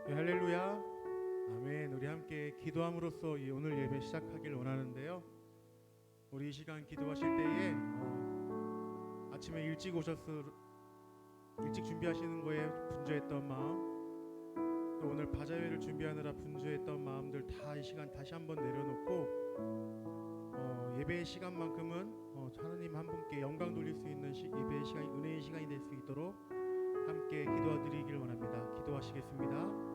네, 할렐루야. 아멘. 우리 함께 기도함으로써 이 오늘 예배 시작하길 원하는데요. 우리 이 시간 기도하실 때에 아침에 일찍 오셔서 일찍 준비하시는 거에 분주했던 마음, 또 오늘 바자회를 준비하느라 분주했던 마음들 다 이 시간 다시 한번 내려놓고 예배의 시간만큼은 하나님 한 분께 영광 돌릴 수 있는 예배의 시간이 은혜의 시간이 될 수 있도록 함께 기도드리길 원합니다. 기도하시겠습니다.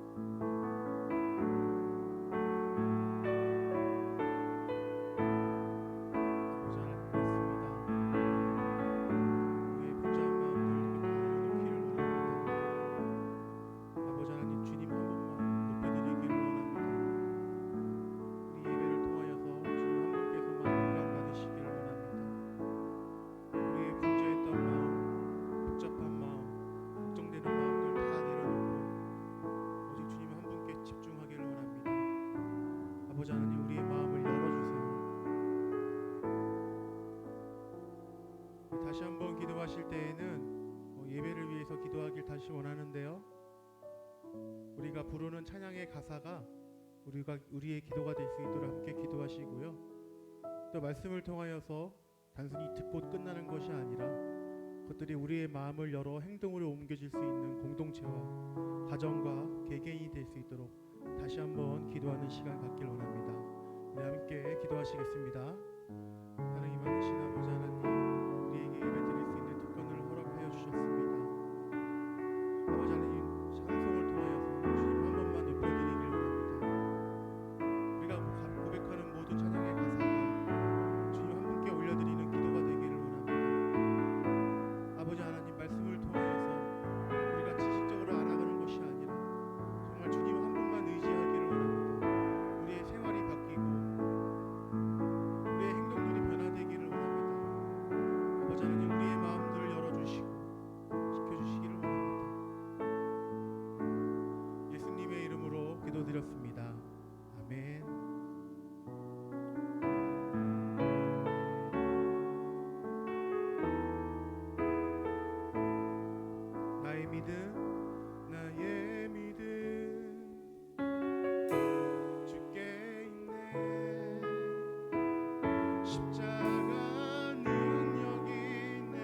아버지 하나님, 우리의 마음을 열어주세요. 다시 한번 기도하실 때에는 예배를 위해서 기도하길 다시 원하는데요, 우리가 부르는 찬양의 가사가 우리의 기도가 될 수 있도록 함께 기도하시고요. 또 말씀을 통하여서 단순히 듣고 끝나는 것이 아니라 그것들이 우리의 마음을 열어 행동으로 옮겨질 수 있는 공동체와 가정과 개개인이 될 수 있도록 다시 한번 기도하는 시간 갖길 원합니다. 우리 함께 기도하시겠습니다. 사랑이 많으신 아버지 하나님, 우리에게 예배 드릴 수 있는 특권을 허락하여 주셨습니다. 아버지 하나님, 찬송을 통하여서 주님 한 번만 높여드리길 원합니다. 우리가 고백하는 모든 찬양의 가사가 주님 한 분께 올려드리는 기도가 되기를 원합니다. 아버지 하나님, 말씀을 통하여서 우리가 지식적으로 알아가는 것이 아니라 정말 주님 한 분만 의지하기를 원합니다. 우리의 생활이 바뀌고 우리의 행동들이 변화되기를 원합니다. 아버지 하나님, 우리의 마음들을 열어주시고 지켜주시기를 원합니다. 예수님의 이름으로 기도드렸습니다. 아멘. 나의 믿음 주께 있네. 십자가 능력이 있네.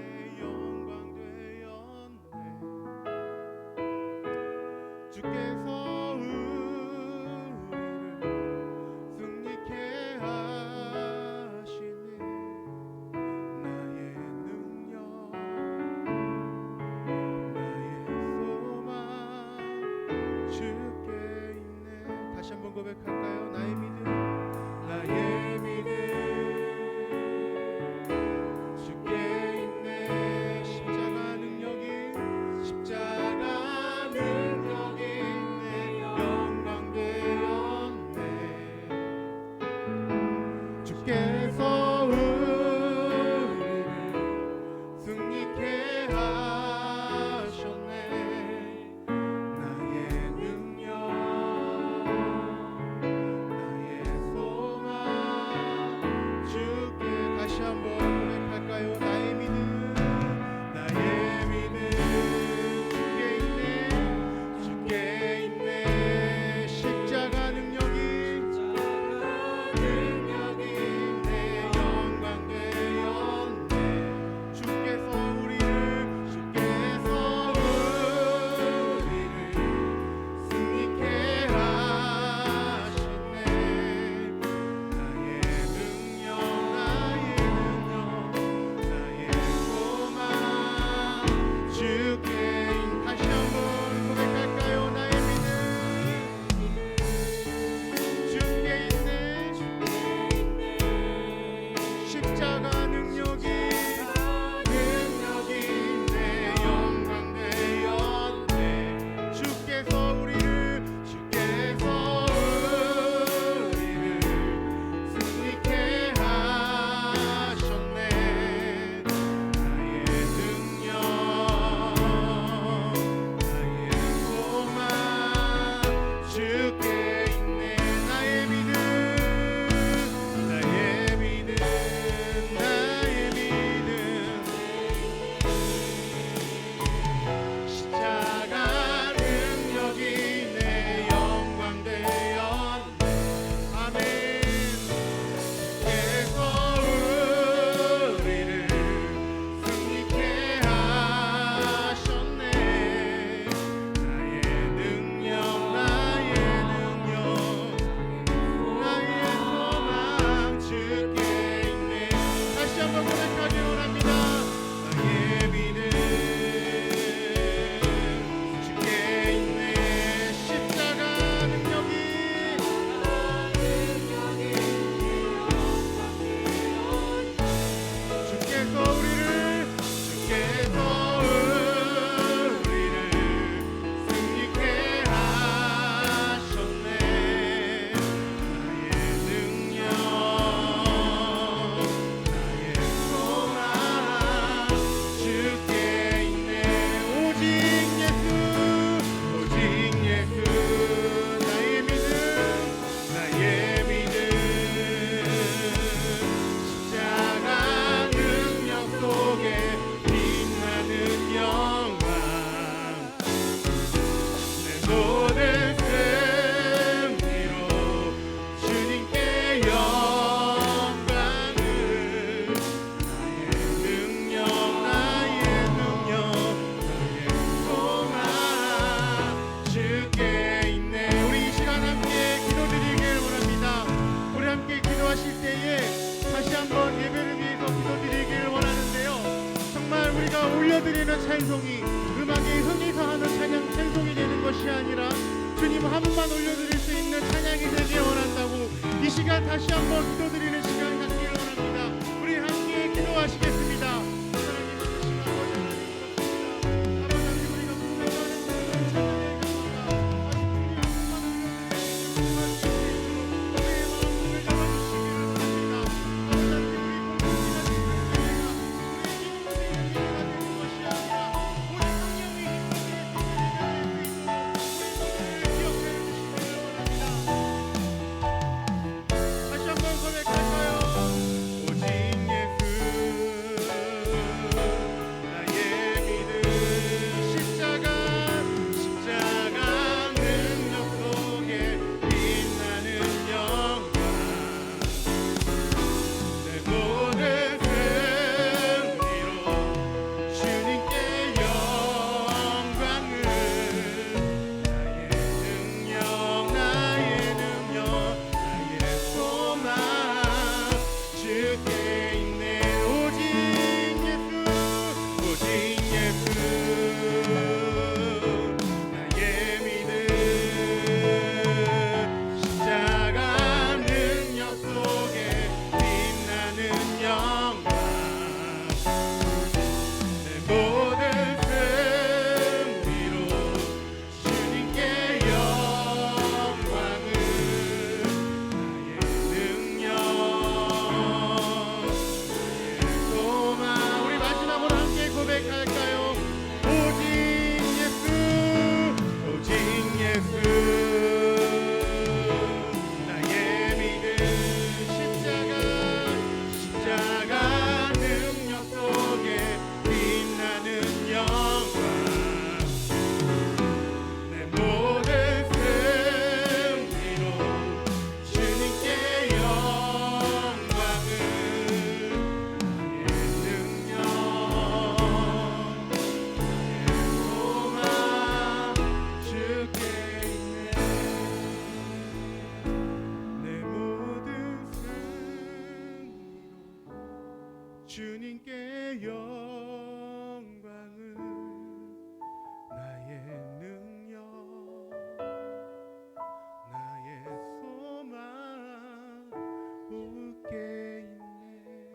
올려드리는 찬송이 음악에 흥해서 하는 찬양 찬송이 되는 것이 아니라 주님 한 분만 올려드릴 수 있는 찬양이 되길 원한다고 이 시간 다시 한번 기도드리는 시간 갖기를 원합니다. 우리 함께 기도하시겠습니다. 하나님 이 시간 아버지 하나님 우리가 부르는 찬양의 가사가 주님 한 분만 올려드릴 수 있는 우리의 마음을 잡아주시기를 원합니다. 아버지 우리 공동체가 주님께 영광을 나의 능력 나의 소망 붙게 있네.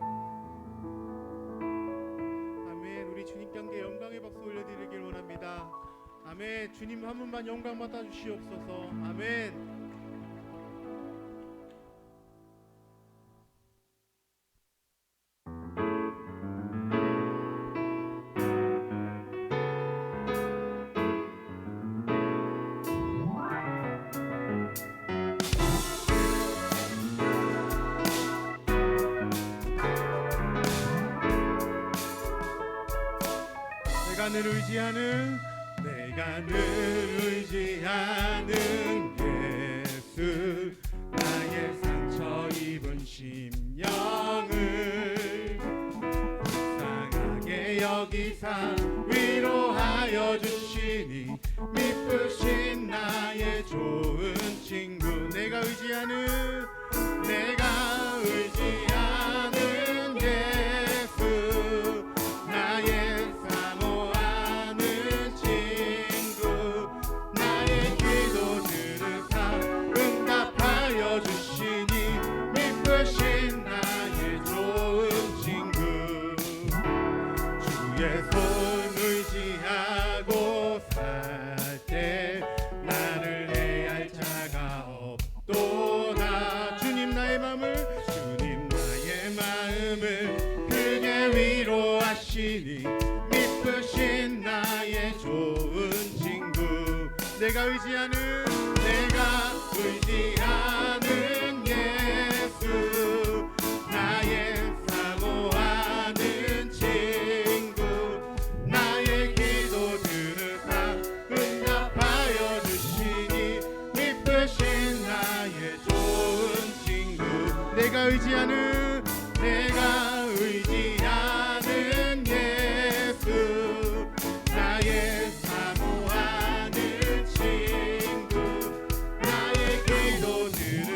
아멘. 우리 주님께 함께 영광의 박수 올려드리길 원합니다. 아멘. 주님 한 분만 영광 받아 주시옵소서. 아멘. 내가 늘 의지하는 예수 나의 상처 입은 심령을 불쌍하게 여기사 위로하여 주시니 미쁘신 나의 좋은 친구 내가 의지하는 예수 나의 미쁘신 나의 좋은 친구 내가 의지하는 예수 나의 사모하는 친구 나의 기도 들으사 응답하여 주시니 미쁘신 나의 좋은 친구 내가 의지하는 예수 나의 사모하는 친구 나의 기도 들으사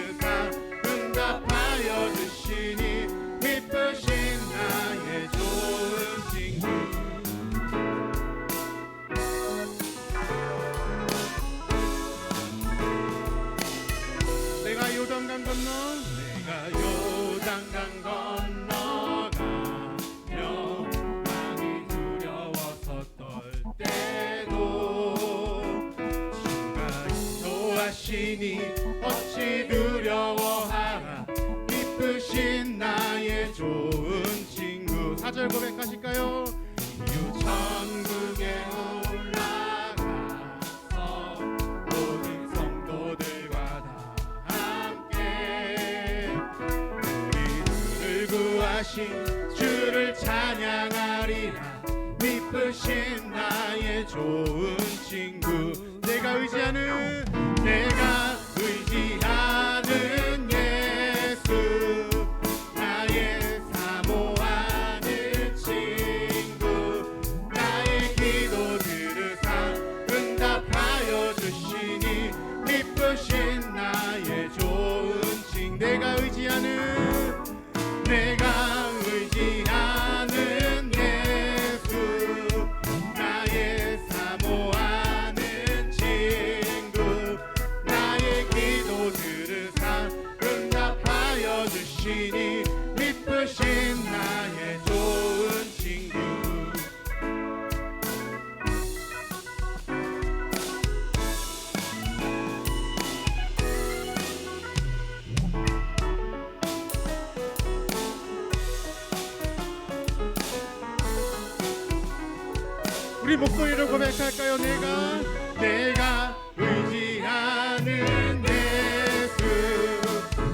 주시니 어찌 두려워하라. 기쁘신 나의 좋은 친구. 4절 고백하실까요? 천국에 올라가서 모든 성도들과 다 함께 우리를 구하신 주를 찬양하리라. 기쁘신 나의 좋은 친구. 내가 의지하는 예수, 나의 사모하는 친구. 나의 기도 들으사 응답하여 주시니 기쁘신 나의 좋은 친구. 내가 의지하는 예수, 나의 사모하는 친구. 나의 기도 들으사 응답하여 주시니 기쁘신 나의 좋은 친구. 우리 목소리로 고백할까요? 내가 의지하는 예수,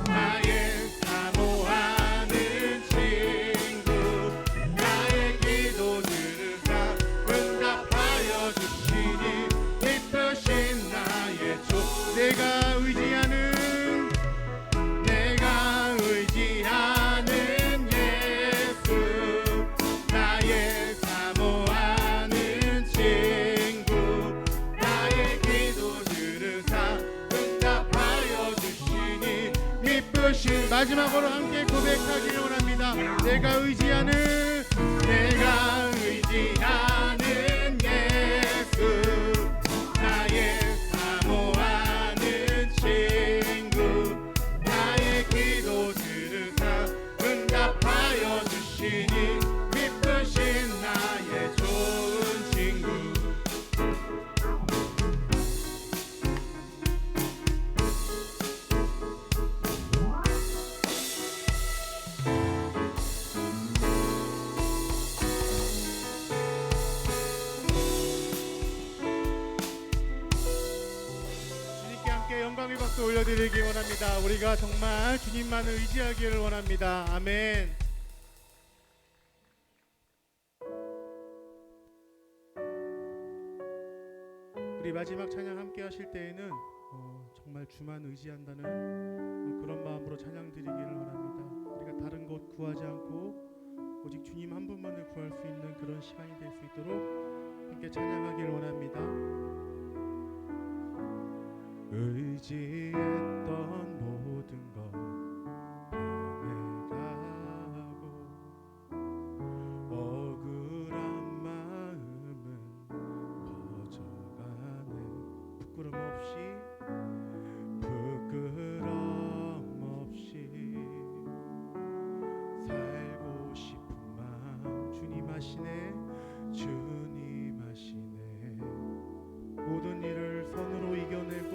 나의 사모하는 친구. 나의 기도 들으사 응답하여 주시니 기쁘신 나의 주. 내가 의지하는 예수, 나의 사모하는 친구. 나의 기도 들으사 응답하여 주시니 기쁘신. 마지막으로 함께 고백하기를 원합니다. 내가 의지하는 예수, 나의 사모하는 친구. 나의 기도 들으사 응답하여 주시니 기쁘신 나의 좋은 친구. 주님께 함께 영광의 박수 올려드리기 원합니다. 우리가 정말 주님만을 의지하기를 원합니다. 아멘. 우리 마지막 찬양 함께 하실 때에는 정말 주만 의지한다는 그런 마음으로 찬양 드리기를 원합니다. 우리가 다른 것 구하지 않고 오직 주님 한 분만을 구할 수 있는 그런 시간이 될 수 있도록 함께 찬양하기를 원합니다. 의지했던 모든 것 변해가고 억울한 마음은 커져가네. 부끄럼 없이 살고 싶은 마음. 주님 하시네. 모든 일을 선으로 이겨내고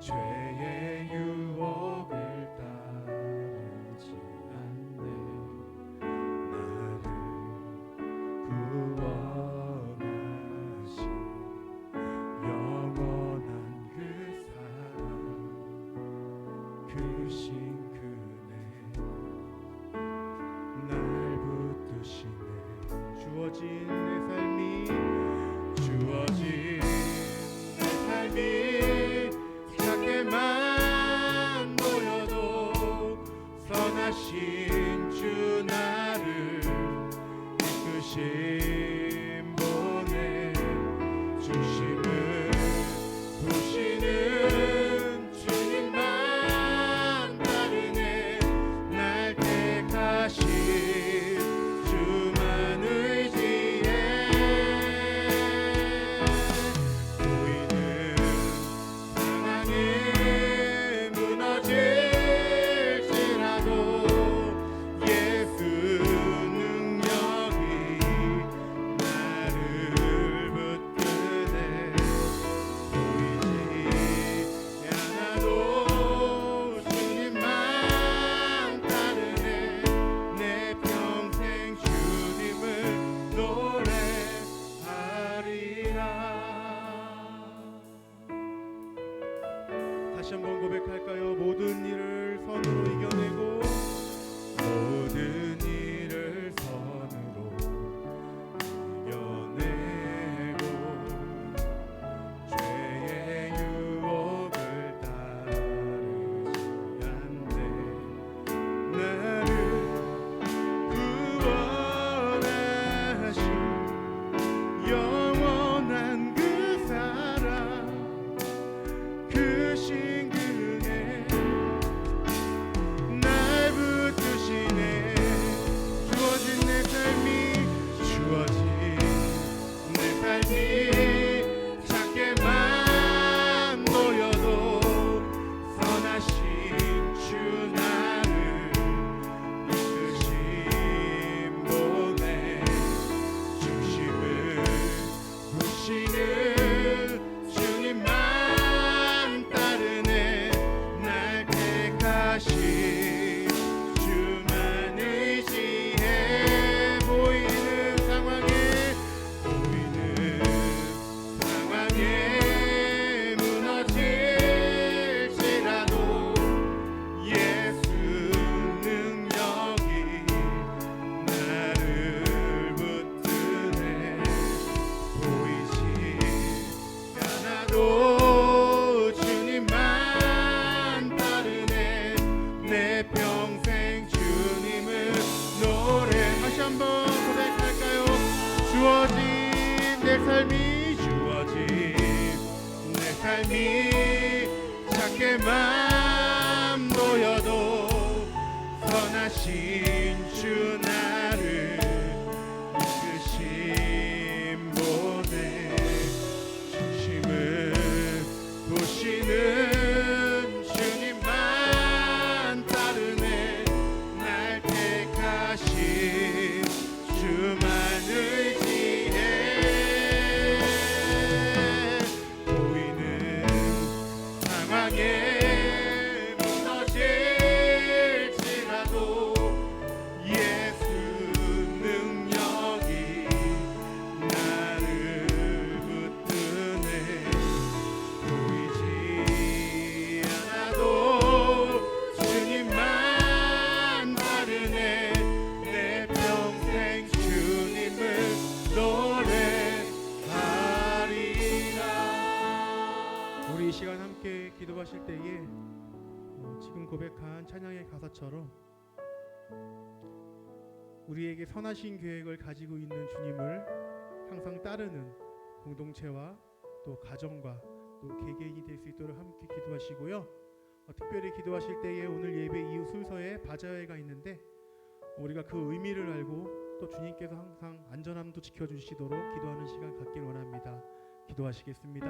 죄의 유혹을 따르지 않네. 나를 구원하신 영원한 그 사랑. 다시 한번 고백할까요? 모든 일을 선으로 이겨내고 모든 일을 선으로 이겨내고 죄의 유혹을 따르지 않네 나를 구원하신 영원한 그 사랑 그 신근에 날 붙드시네 주어진 내 삶이 작게만 보여도 선하신 주 나를 이끄신 분의 중심을 보시는 주님만 따르네 날 택하신 주만 의지해 보이는 상황에 무너질지라도 예수 능력이 나를 붙드네 보이지 않아도 주님만 따르네 내 평생 주님을 노래 다시 한번 고백할까요? 주어진 내 삶이 작게만 보여도 선하신 주 나를 이끄신 분의 중심을 보시는 주님만 따르네 날 택하신 주만 의지해 보이는 상황에 무너질지라도 예수 능력이 나를 붙드네 보이지 않아도 주님만 따르네 내 평생 주님을 노래하리라. 우리 이 시간 함께 기도하실 때에 지금 고백한 찬양의 가사처럼 우리에게 선하신 계획을 가지고 있는 주님을 항상 따르는 공동체와 또 가정과 또 개개인이 될 수 있도록 함께 기도하시고요. 특별히 기도하실 때에 오늘 예배 이후 순서에 바자회가 있는데 우리가 그 의미를 알고 또 주님께서 항상 안전함도 지켜주시도록 기도하는 시간 갖길 원합니다. 기도하시겠습니다.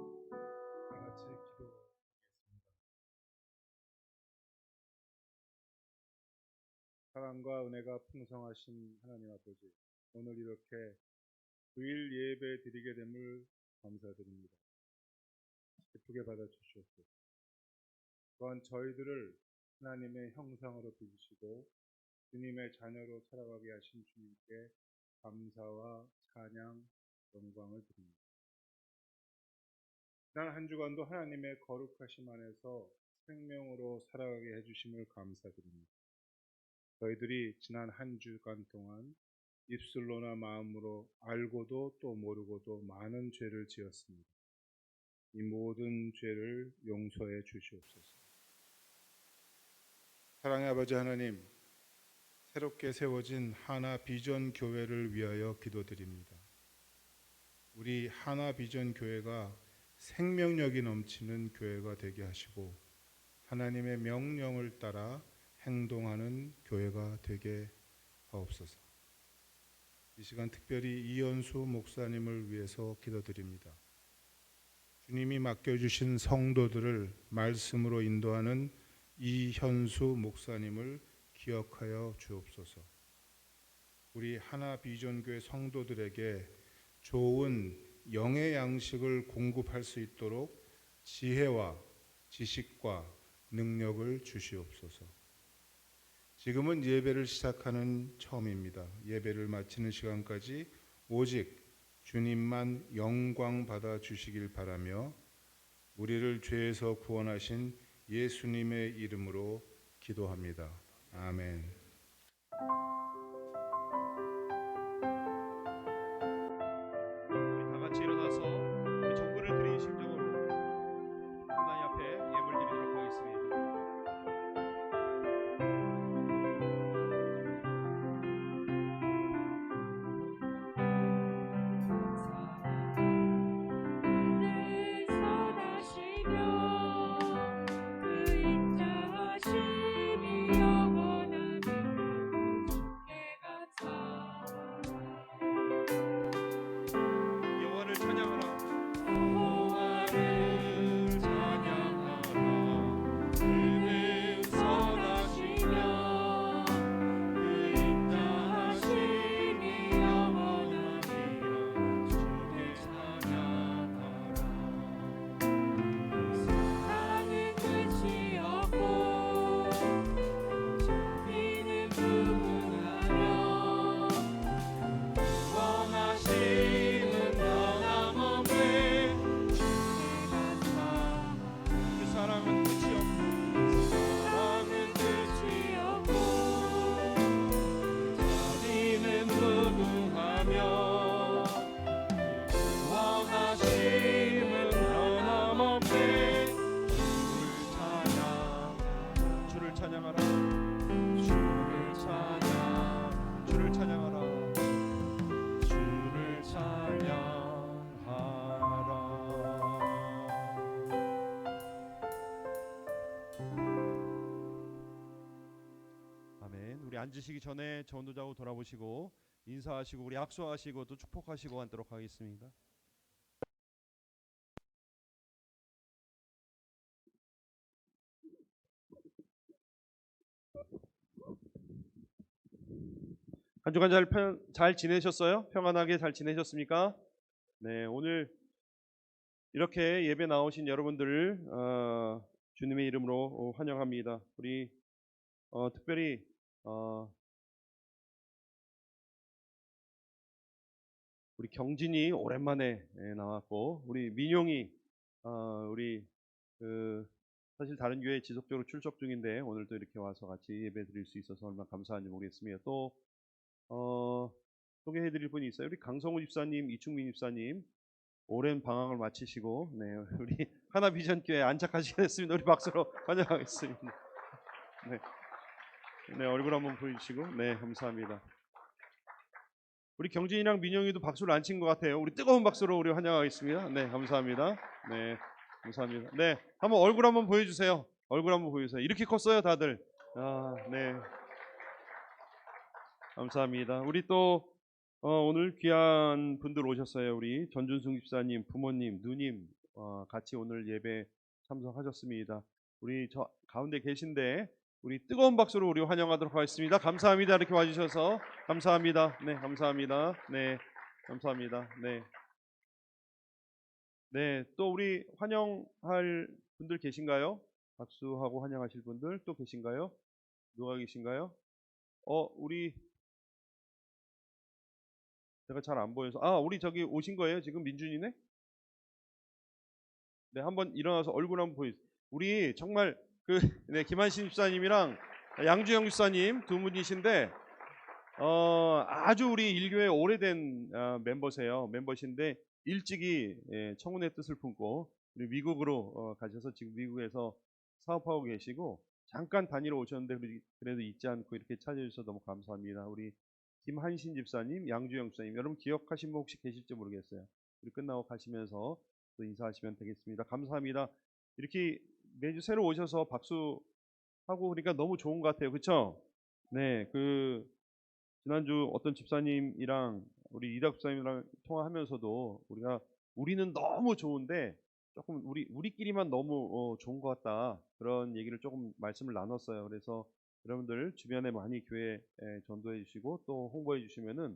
같이 기도하겠습니다. 사랑과 은혜가 풍성하신 하나님 아버지, 오늘 이렇게 주일 예배 드리게 됨을 감사드립니다. 기쁘게 받아주시옵소서. 또한 저희들을 하나님의 형상으로 빚으시고 주님의 자녀로 살아가게 하신 주님께 감사와 찬양, 영광을 드립니다. 지난 한 주간도 하나님의 거룩하심 안에서 생명으로 살아가게 해주심을 감사드립니다. 저희들이 지난 한 주간 동안 입술로나 마음으로 알고도 또 모르고도 많은 죄를 지었습니다. 이 모든 죄를 용서해 주시옵소서. 사랑의 아버지 하나님, 새롭게 세워진 하나 비전 교회를 위하여 기도드립니다. 우리 하나 비전 교회가 생명력이 넘치는 교회가 되게 하시고 하나님의 명령을 따라 행동하는 교회가 되게 하옵소서. 이 시간 특별히 이현수 목사님을 위해서 기도드립니다. 주님이 맡겨주신 성도들을 말씀으로 인도하는 이현수 목사님을 기억하여 주옵소서. 우리 하나 비전교회 성도들에게 좋은 영의 양식을 공급할 수 있도록 지혜와 지식과 능력을 주시옵소서. 지금은 예배를 시작하는 처음입니다. 예배를 마치는 시간까지 오직 주님만 영광 받아 주시길 바라며 우리를 죄에서 구원하신 예수님의 이름으로 기도합니다. 아멘. 우리 다 같이 일어나서 우리 정부를 드린 심정으로 하나님 앞에 예물 드리도록 하겠습니다. 늘 선하시며 그 인자하심이 영원하며 주께 감사하라. 여호와를 찬양하라. 여호와를 찬양하라. 그는 선하시며 그 인자하심이 영원하니라. 주께 찬양하라. 세상은 끝이 없고 주님은 무궁하며 원하심은 변함없네. 주께 감사하라. 그 사랑은 끝이 없고 사랑은 끝이 없고 주님은 무궁하며 원하심은 변함없네. 주를 찬양하라. 주를 찬양하라. 주를 찬양 주를 찬양하라. 주를 찬양하라. 아멘. 우리 앉으시기 전에 전도자고 돌아보시고 인사하시고 우리 악수하시고 또 축복하시고 앉도록 하겠습니다. 한 주간 잘 지내셨어요? 평안하게 잘 지내셨습니까? 네, 오늘 이렇게 예배 나오신 여러분들을 주님의 이름으로 환영합니다. 우리 특별히 우리 경진이 오랜만에 나왔고 우리 민용이 우리 사실 다른 교회에 지속적으로 출석 중인데 오늘도 이렇게 와서 같이 예배 드릴 수 있어서 얼마나 감사한지 모르겠습니다. 또 소개해드릴 분이 있어요. 우리 강성우 집사님, 이충민 집사님 오랜 방황을 마치시고 네, 우리 하나비전교회에 안착하시게 됐습니다. 우리 박수로 환영하겠습니다. 네, 네 얼굴 한번 보여주시고 네 감사합니다. 우리 경진이랑 민영이도 박수를 안 친 것 같아요. 우리 뜨거운 박수로 우리 환영하겠습니다. 네 감사합니다. 네 감사합니다. 네 한번 얼굴 한번 보여주세요. 얼굴 한번 보여주세요. 이렇게 컸어요 다들. 아 네. 감사합니다. 우리 또 오늘 귀한 분들 오셨어요. 우리 전준승 집사님, 부모님, 누님 같이 오늘 예배 참석하셨습니다. 우리 저 가운데 계신데 우리 뜨거운 박수로 우리 환영하도록 하겠습니다. 감사합니다. 이렇게 와주셔서 감사합니다. 네, 감사합니다. 네, 감사합니다. 네, 네, 또 우리 환영할 분들 계신가요? 박수하고 환영하실 분들 또 계신가요? 누가 계신가요? 우리 제가 잘 안 보여서 우리 저기 오신 거예요? 지금 민준이네? 네, 한번 일어나서 얼굴 한번 보여주세요. 우리 정말 네, 김한신 집사님이랑 양주영 집사님 두 분이신데 아주 우리 일교회 오래된 멤버신데 일찍이 청운의 뜻을 품고 우리 미국으로 가셔서 지금 미국에서 사업하고 계시고 잠깐 다니러 오셨는데 그래도 잊지 않고 이렇게 찾아주셔서 너무 감사합니다. 우리 김한신 집사님, 양주영 집사님 여러분 기억하신 분 혹시 계실지 모르겠어요. 우리 끝나고 가시면서 또 인사하시면 되겠습니다. 감사합니다. 이렇게 매주 새로 오셔서 박수하고 그러니까 너무 좋은 것 같아요. 그렇죠? 네, 지난주 어떤 집사님이랑 우리 이덕 집사님이랑 통화하면서도 우리는 너무 좋은데 조금 우리끼리만 너무 좋은 것 같다 그런 얘기를 조금 말씀을 나눴어요. 그래서 여러분들 주변에 많이 교회 전도해 주시고 또 홍보해 주시면은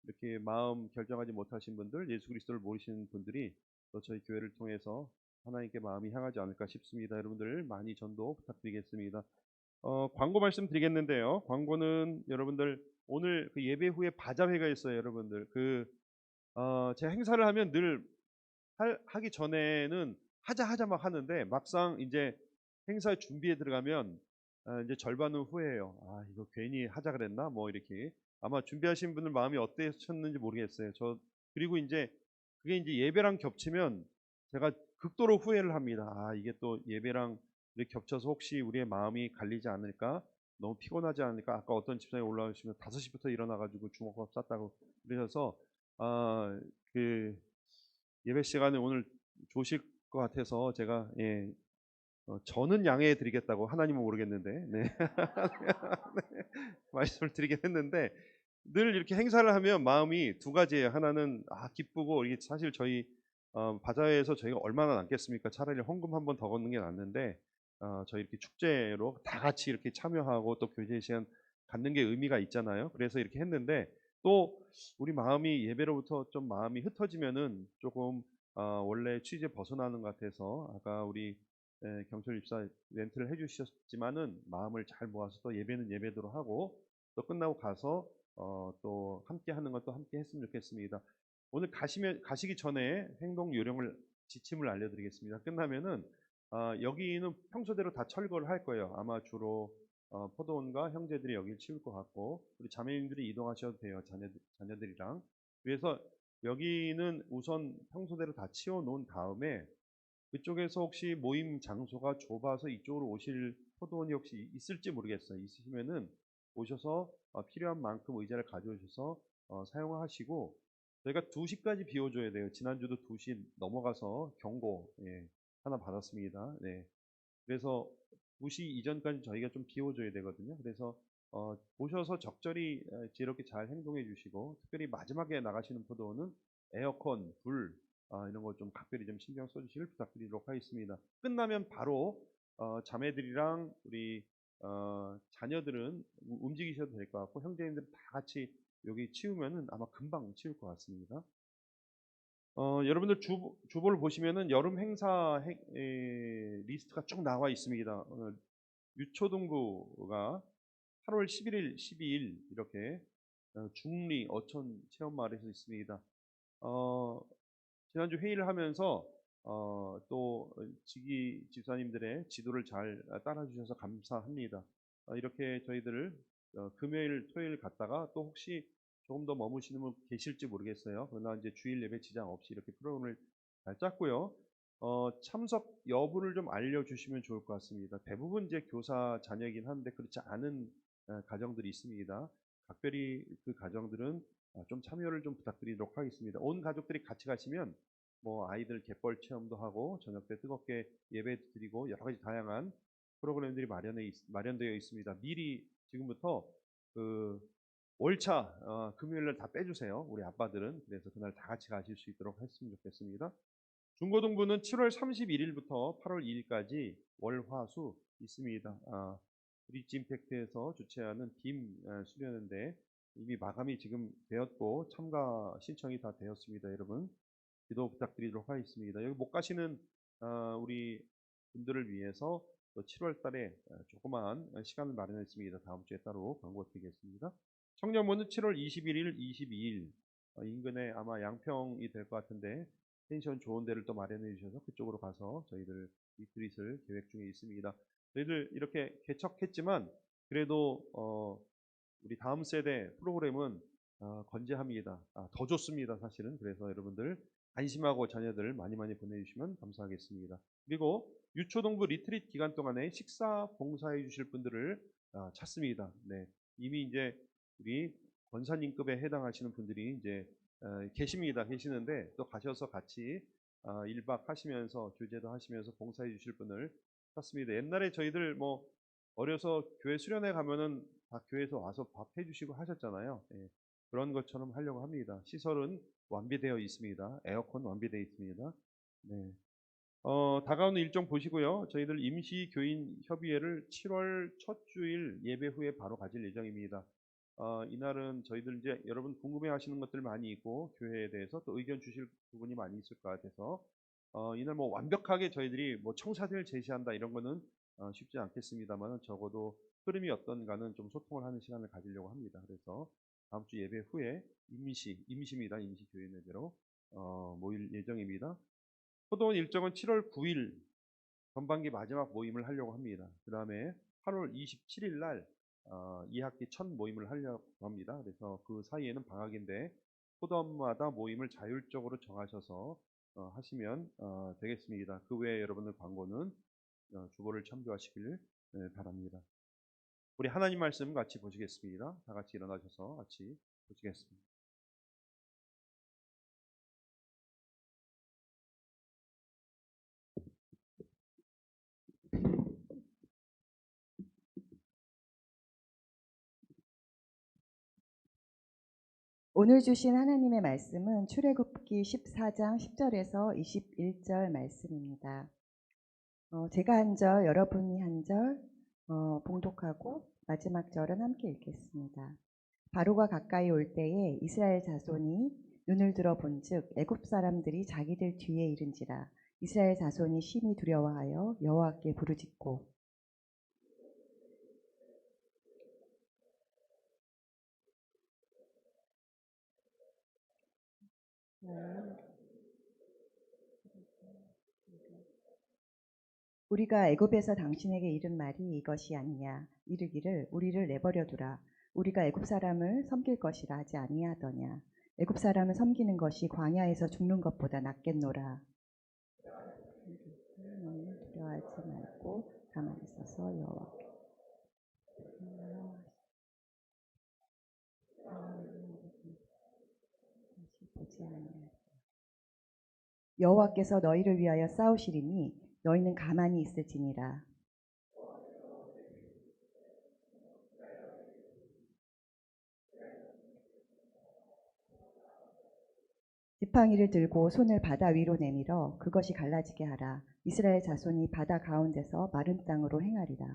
이렇게 마음 결정하지 못하신 분들, 예수 그리스도를 모르시는 분들이 또 저희 교회를 통해서 하나님께 마음이 향하지 않을까 싶습니다. 여러분들 많이 전도 부탁드리겠습니다. 광고 말씀드리겠는데요. 광고는 여러분들 오늘 그 예배 후에 바자회가 있어요, 여러분들. 제가 행사를 하면 늘 하기 전에는 하자 막 하는데 막상 이제 행사 준비에 들어가면 이제 절반은 후회해요. 아, 이거 괜히 하자 그랬나? 뭐 이렇게. 아마 준비하신 분들 마음이 어떠셨는지 모르겠어요. 그리고 이제 그게 이제 예배랑 겹치면 제가 극도로 후회를 합니다. 아, 이게 또 예배랑 이렇게 겹쳐서 혹시 우리의 마음이 갈리지 않을까? 너무 피곤하지 않을까? 아까 어떤 집사님 올라오시면 5시부터 일어나가지고 주먹밥 쌌다고 그러셔서 그 예배 시간에 오늘 좋으실 것 같아서 제가 저는 양해해 드리겠다고, 하나님은 모르겠는데 네. 네, 말씀을 드리긴 했는데 늘 이렇게 행사를 하면 마음이 두 가지예요. 하나는 기쁘고, 이게 사실 저희 바자회에서 저희가 얼마나 남겠습니까? 차라리 헌금 한 번 더 걷는 게 낫는데 저희 이렇게 축제로 다 같이 이렇게 참여하고 또 교제 시간 갖는 게 의미가 있잖아요. 그래서 이렇게 했는데 또 우리 마음이 예배로부터 좀 마음이 흩어지면은 조금 원래 취지에 벗어나는 것 같아서 아까 우리 경철 입사 멘트를 해주셨지만은 마음을 잘 모아서 또 예배는 예배대로 하고 또 끝나고 가서 또 함께 하는 것도 함께 했으면 좋겠습니다. 오늘 가시기 전에 행동 요령을 지침을 알려드리겠습니다. 끝나면은 여기는 평소대로 다 철거를 할 거예요. 아마 주로 포도원과 형제들이 여기를 치울 것 같고 우리 자매님들이 이동하셔도 돼요. 자녀들이랑. 그래서 여기는 우선 평소대로 다 치워 놓은 다음에 그쪽에서 혹시 모임 장소가 좁아서 이쪽으로 오실 포도원이 혹시 있을지 모르겠어요. 있으시면은 오셔서 필요한 만큼 의자를 가져오셔서 사용하시고, 저희가 2시까지 비워줘야 돼요. 지난주도 2시 넘어가서 경고 하나 받았습니다. 네. 그래서 2시 이전까지 저희가 좀 비워줘야 되거든요. 그래서 오셔서 적절히 지혜롭게 잘 행동해 주시고, 특별히 마지막에 나가시는 포도원은 에어컨, 불 이런 거 좀 각별히 좀 신경 써주시길 부탁드리도록 하겠습니다. 끝나면 바로 자매들이랑 우리 자녀들은 움직이셔도 될 것 같고 형제님들 다 같이 여기 치우면은 아마 금방 치울 것 같습니다. 여러분들 주보를 보시면은 여름 행사 리스트가 쭉 나와 있습니다. 유초등부가 8월 11일, 12일 이렇게 중리 어촌 체험마을에서 있습니다. 지난주 회의를 하면서 또 지기 집사님들의 지도를 잘 따라주셔서 감사합니다. 이렇게 저희들을 금요일, 토요일 갔다가 또 혹시 조금 더 머무시는 분 계실지 모르겠어요. 그러나 이제 주일 예배 지장 없이 이렇게 프로그램을 잘 짰고요. 참석 여부를 좀 알려주시면 좋을 것 같습니다. 대부분 이제 교사 자녀이긴 한데 그렇지 않은 가정들이 있습니다. 각별히 그 가정들은 좀 참여를 좀 부탁드리도록 하겠습니다. 온 가족들이 같이 가시면 뭐 아이들 갯벌 체험도 하고 저녁 때 뜨겁게 예배 드리고 여러 가지 다양한 프로그램들이 마련되어 있습니다. 미리 지금부터 그 월차 금요일날 다 빼주세요. 우리 아빠들은. 그래서 그날 다 같이 가실 수 있도록 했으면 좋겠습니다. 중고등부는 7월 31일부터 8월 2일까지 월화수 있습니다. 브릿지 임팩트에서 주최하는 빔 수련회인데 이미 마감이 지금 되었고 참가 신청이 다 되었습니다. 여러분 기도 부탁드리도록 하겠습니다. 여기 못 가시는 우리 분들을 위해서 또 7월 달에 조그마한 시간을 마련했습니다. 다음 주에 따로 광고 드리겠습니다. 청년부는 7월 21일, 22일 인근에 아마 양평이 될 것 같은데 펜션 좋은 데를 또 마련해 주셔서 그쪽으로 가서 저희들 리트릿을 계획 중에 있습니다. 저희들 이렇게 개척했지만 그래도 우리 다음 세대 프로그램은 건재합니다. 더 좋습니다. 사실은. 그래서 여러분들 안심하고 자녀들 많이 보내주시면 감사하겠습니다. 그리고 유초동부 리트릿 기간 동안에 식사 봉사해 주실 분들을 찾습니다. 네, 이미 이제 우리 권사님급에 해당하시는 분들이 이제 계시는데 또 가셔서 같이 1박 하시면서 교제도 하시면서 봉사해 주실 분을 찾습니다. 옛날에 저희들 뭐 어려서 교회 수련회 가면은 다 교회에서 와서 밥 해주시고 하셨잖아요. 그런 것처럼 하려고 합니다. 시설은 완비되어 있습니다. 에어컨 완비되어 있습니다. 네. 다가오는 일정 보시고요. 저희들 임시교인협의회를 7월 첫 주일 예배 후에 바로 가질 예정입니다. 이날은 저희들 이제 여러분 궁금해하시는 것들 많이 있고 교회에 대해서 또 의견 주실 부분이 많이 있을 것 같아서 이날 뭐 완벽하게 저희들이 뭐 청사진을 제시한다 이런 거는 쉽지 않겠습니다만 적어도 흐름이 어떤가는 좀 소통을 하는 시간을 가지려고 합니다. 그래서 다음 주 예배 후에 임시입니다. 임시교인 예배로 모일 예정입니다. 포도원 일정은 7월 9일 전반기 마지막 모임을 하려고 합니다. 그 다음에 8월 27일 날 2학기 첫 모임을 하려고 합니다. 그래서 그 사이에는 방학인데 포도원마다 모임을 자율적으로 정하셔서 하시면 되겠습니다. 그 외에 여러분들 광고는 주보를 참조하시길 바랍니다. 우리 하나님 말씀 같이 보시겠습니다. 다 같이 일어나셔서 같이 보시겠습니다. 오늘 주신 하나님의 말씀은 출애굽기 14장 10절에서 21절 말씀입니다. 제가 한 절, 여러분이 한 절 봉독하고 마지막 절은 함께 읽겠습니다. 바로가 가까이 올 때에 이스라엘 자손이 눈을 들어 본즉 애굽 사람들이 자기들 뒤에 이른지라. 이스라엘 자손이 심히 두려워하여 여호와께 부르짖고 우리가 애굽에서 당신에게 이른 말이 이것이 아니냐. 이르기를 우리를 내버려 두라. 우리가 애굽 사람을 섬길 것이라 하지 아니하더냐. 애굽 사람을 섬기는 것이 광야에서 죽는 것보다 낫겠노라. 너희는 두려워하지 말고 가만히 있어서 여호와께 보지 아니하리라. 여호와께서 너희를 위하여 싸우시리니 너희는 가만히 있을지니라. 지팡이를 들고 손을 바다 위로 내밀어 그것이 갈라지게 하라. 이스라엘 자손이 바다 가운데서 마른 땅으로 행하리라.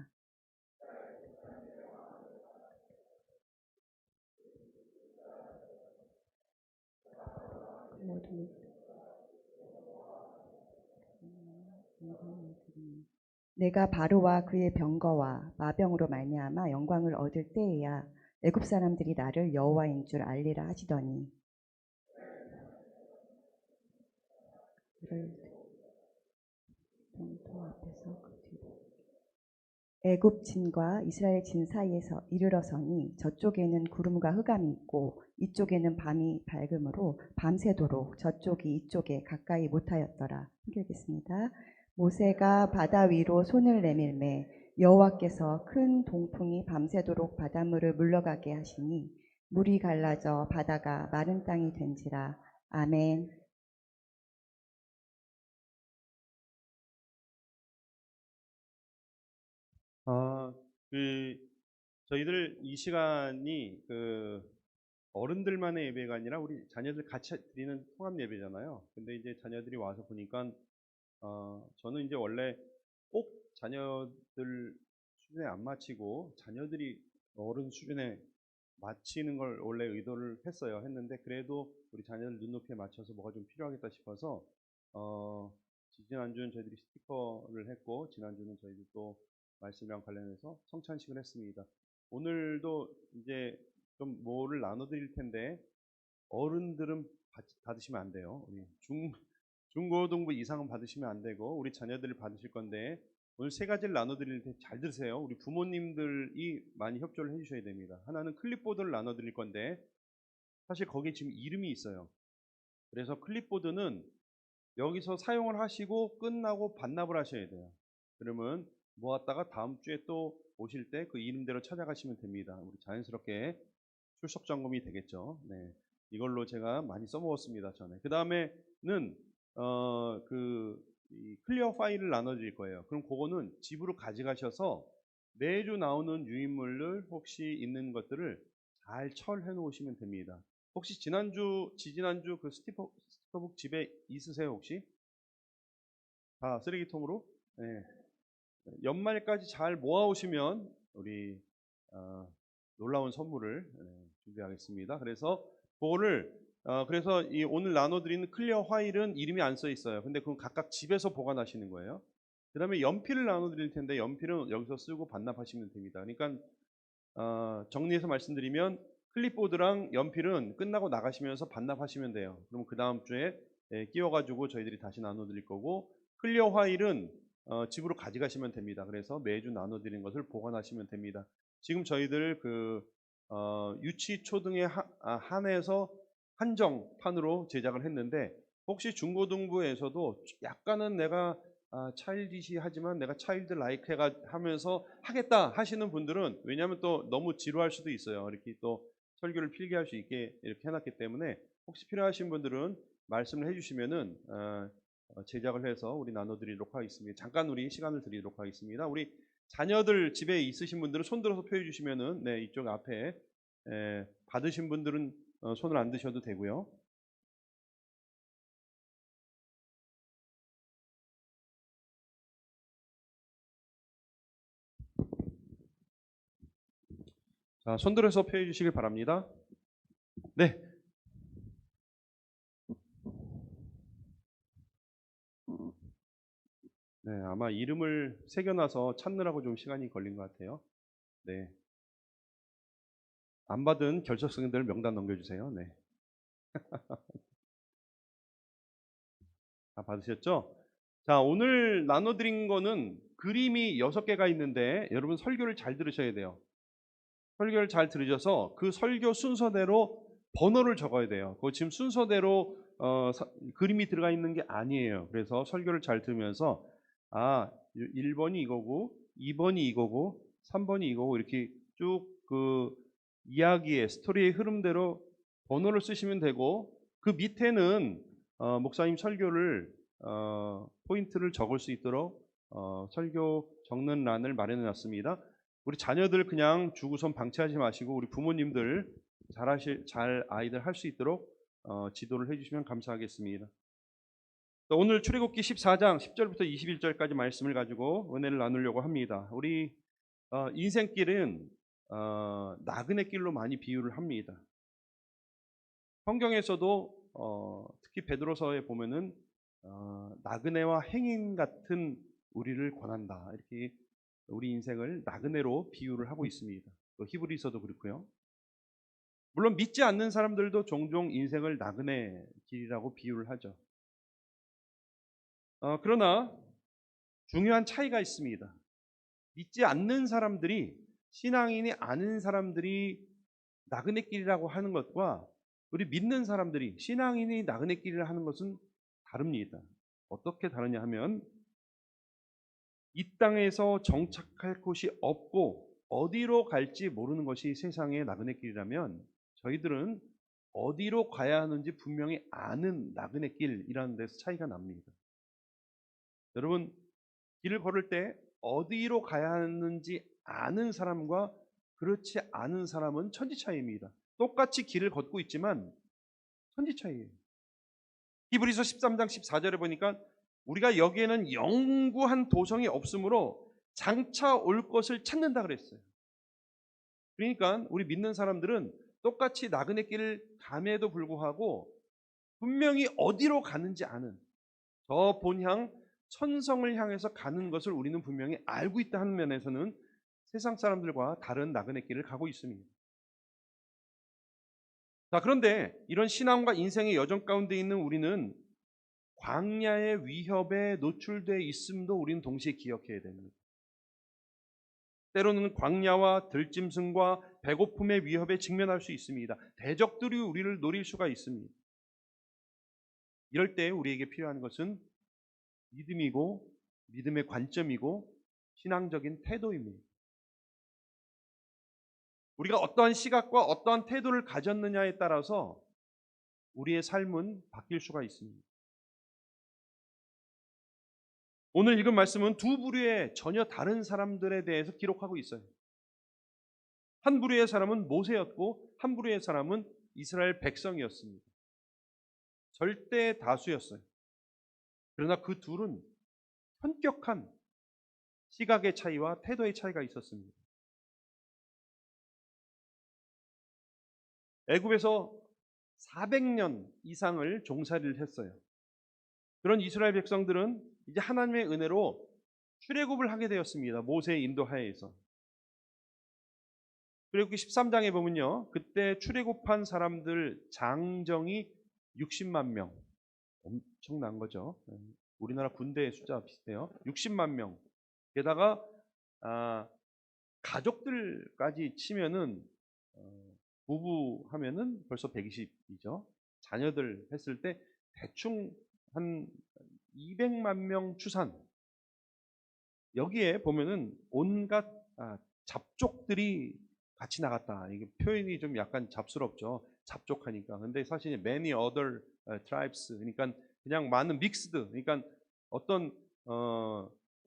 내가 바로와 그의 병거와 마병으로 말미암아 영광을 얻을 때에야 애굽 사람들이 나를 여호와인 줄 알리라 하시더니 애굽 진과 이스라엘 진 사이에서 이르러서니 저쪽에는 구름과 흑암이 있고 이쪽에는 밤이 밝음으로 밤새도록 저쪽이 이쪽에 가까이 못하였더라. 읽겠습니다. 모세가 바다 위로 손을 내밀매 여호와께서 큰 동풍이 밤새도록 바닷물을 물러가게 하시니 물이 갈라져 바다가 마른 땅이 된지라. 아멘. 저희들 이 시간이 어른들만의 예배가 아니라 우리 자녀들 같이 드리는 통합 예배잖아요. 근데 이제 자녀들이 와서 보니까 저는 이제 원래 꼭 자녀들 수준에 안 마치고 자녀들이 어른 수준에 마치는 걸 원래 의도를 했는데 그래도 우리 자녀들 눈높이에 맞춰서 뭐가 좀 필요하겠다 싶어서 지난주는 저희들이 스티커를 했고 지난주는 저희들이 또 말씀이랑 관련해서 성찬식을 했습니다. 오늘도 이제 좀 뭐를 나눠드릴 텐데 어른들은 받으시면 안 돼요. 우리 중고등부 이상은 받으시면 안 되고 우리 자녀들을 받으실 건데 오늘 세 가지를 나눠드릴 때 잘 들으세요. 우리 부모님들이 많이 협조를 해주셔야 됩니다. 하나는 클립보드를 나눠드릴 건데 사실 거기에 지금 이름이 있어요. 그래서 클립보드는 여기서 사용을 하시고 끝나고 반납을 하셔야 돼요. 그러면 모았다가 다음 주에 또 오실 때 그 이름대로 찾아가시면 됩니다. 우리 자연스럽게 출석 점검이 되겠죠. 네, 이걸로 제가 많이 써먹었습니다 전에. 그 다음에는 클리어 파일을 나눠드릴 거예요. 그럼 그거는 집으로 가져가셔서 매주 나오는 유인물들 혹시 있는 것들을 잘 처리해 놓으시면 됩니다. 혹시 지난주 그 스티커북 집에 있으세요 혹시? 다 쓰레기통으로. 네. 연말까지 잘 모아오시면 우리 놀라운 선물을 준비하겠습니다. 그래서 그거를 그래서 이 오늘 나눠드리는 클리어 화일은 이름이 안 써 있어요. 근데 그건 각각 집에서 보관하시는 거예요. 그 다음에 연필을 나눠드릴 텐데 연필은 여기서 쓰고 반납하시면 됩니다. 그러니까 정리해서 말씀드리면 클립보드랑 연필은 끝나고 나가시면서 반납하시면 돼요. 그럼 그 다음 주에 끼워가지고 저희들이 다시 나눠드릴 거고, 클리어 화일은 집으로 가져가시면 됩니다. 그래서 매주 나눠드리는 것을 보관하시면 됩니다. 지금 저희들 유치 초등에 한해서 한정판으로 제작을 했는데, 혹시 중고등부에서도 약간은 내가 차일디시하지만 내가 차일드 라이크 하면서 하겠다 하시는 분들은, 왜냐하면 또 너무 지루할 수도 있어요. 이렇게 또 설교를 필기할 수 있게 이렇게 해놨기 때문에, 혹시 필요하신 분들은 말씀을 해주시면은 제작을 해서 우리 나눠드리도록 하겠습니다. 잠깐 우리 시간을 드리도록 하겠습니다. 우리 자녀들 집에 있으신 분들은 손 들어서 표해 주시면은 이쪽 앞에 받으신 분들은 손을 안 드셔도 되고요. 자, 손 들어서 표해 주시길 바랍니다. 네. 네, 아마 이름을 새겨놔서 찾느라고 좀 시간이 걸린 것 같아요. 네. 안 받은 결석생들 명단 넘겨주세요. 네. 다 받으셨죠? 자, 오늘 나눠드린 거는 그림이 6개가 있는데, 여러분 설교를 잘 들으셔야 돼요. 설교를 잘 들으셔서 그 설교 순서대로 번호를 적어야 돼요. 그거 지금 순서대로 그림이 들어가 있는 게 아니에요. 그래서 설교를 잘 들으면서 1번이 이거고 2번이 이거고 3번이 이거고 이렇게 쭉 그 이야기의 스토리의 흐름대로 번호를 쓰시면 되고, 그 밑에는 목사님 설교를 포인트를 적을 수 있도록 설교 적는 란을 마련해 놨습니다. 우리 자녀들 그냥 주구선 방치하지 마시고 우리 부모님들 잘 아이들 할 수 있도록 지도를 해주시면 감사하겠습니다. 오늘 출애굽기 14장 10절부터 21절까지 말씀을 가지고 은혜를 나누려고 합니다. 우리 인생길은 나그네 길로 많이 비유를 합니다. 성경에서도 특히 베드로서에 보면은 나그네와 행인 같은 우리를 권한다, 이렇게 우리 인생을 나그네로 비유를 하고 있습니다. 또 히브리서도 그렇고요. 물론 믿지 않는 사람들도 종종 인생을 나그네 길이라고 비유를 하죠. 그러나 중요한 차이가 있습니다. 믿지 않는 사람들이, 신앙인이 아닌 사람들이 나그네 길이라고 하는 것과 우리 믿는 사람들이 신앙인이 나그네 길이라 하는 것은 다릅니다. 어떻게 다르냐 하면, 이 땅에서 정착할 곳이 없고 어디로 갈지 모르는 것이 세상의 나그네 길이라면, 저희들은 어디로 가야 하는지 분명히 아는 나그네 길이라는 데서 차이가 납니다. 여러분, 길을 걸을 때 어디로 가야 하는지 아는 사람과 그렇지 않은 사람은 천지 차이입니다. 똑같이 길을 걷고 있지만 천지 차이예요. 히브리서 13장 14절에 보니까 우리가 여기에는 영구한 도성이 없으므로 장차 올 것을 찾는다 그랬어요. 그러니까 우리 믿는 사람들은 똑같이 나그네 길을 감에도 불구하고 분명히 어디로 가는지 아는, 저 본향 천성을 향해서 가는 것을 우리는 분명히 알고 있다 하는 면에서는 세상 사람들과 다른 나그네 길을 가고 있습니다. 자, 그런데 이런 신앙과 인생의 여정 가운데 있는 우리는 광야의 위협에 노출되어 있음도 우리는 동시에 기억해야 됩니다. 때로는 광야와 들짐승과 배고픔의 위협에 직면할 수 있습니다. 대적들이 우리를 노릴 수가 있습니다. 이럴 때 우리에게 필요한 것은 믿음이고, 믿음의 관점이고, 신앙적인 태도입니다. 우리가 어떠한 시각과 어떠한 태도를 가졌느냐에 따라서 우리의 삶은 바뀔 수가 있습니다. 오늘 읽은 말씀은 두 부류의 전혀 다른 사람들에 대해서 기록하고 있어요. 한 부류의 사람은 모세였고 한 부류의 사람은 이스라엘 백성이었습니다. 절대 다수였어요. 그러나 그 둘은 현격한 시각의 차이와 태도의 차이가 있었습니다. 애굽에서 400년 이상을 종살이를 했어요. 그런 이스라엘 백성들은 이제 하나님의 은혜로 출애굽을 하게 되었습니다. 모세의 인도하에서. 출애굽기 13장에 보면요. 그때 출애굽한 사람들 장정이 60만 명. 엄청난 거죠. 우리나라 군대의 숫자와 비슷해요. 60만 명. 게다가 가족들까지 치면은 부부 하면은 벌써 120이죠. 자녀들 했을 때 대충 한 200만 명 추산. 여기에 보면은 온갖 잡족들이 같이 나갔다. 이게 표현이 좀 약간 잡스럽죠. 잡족하니까. 근데 사실 many other tribes, 그러니까 그냥 많은 믹스드, 그러니까 어떤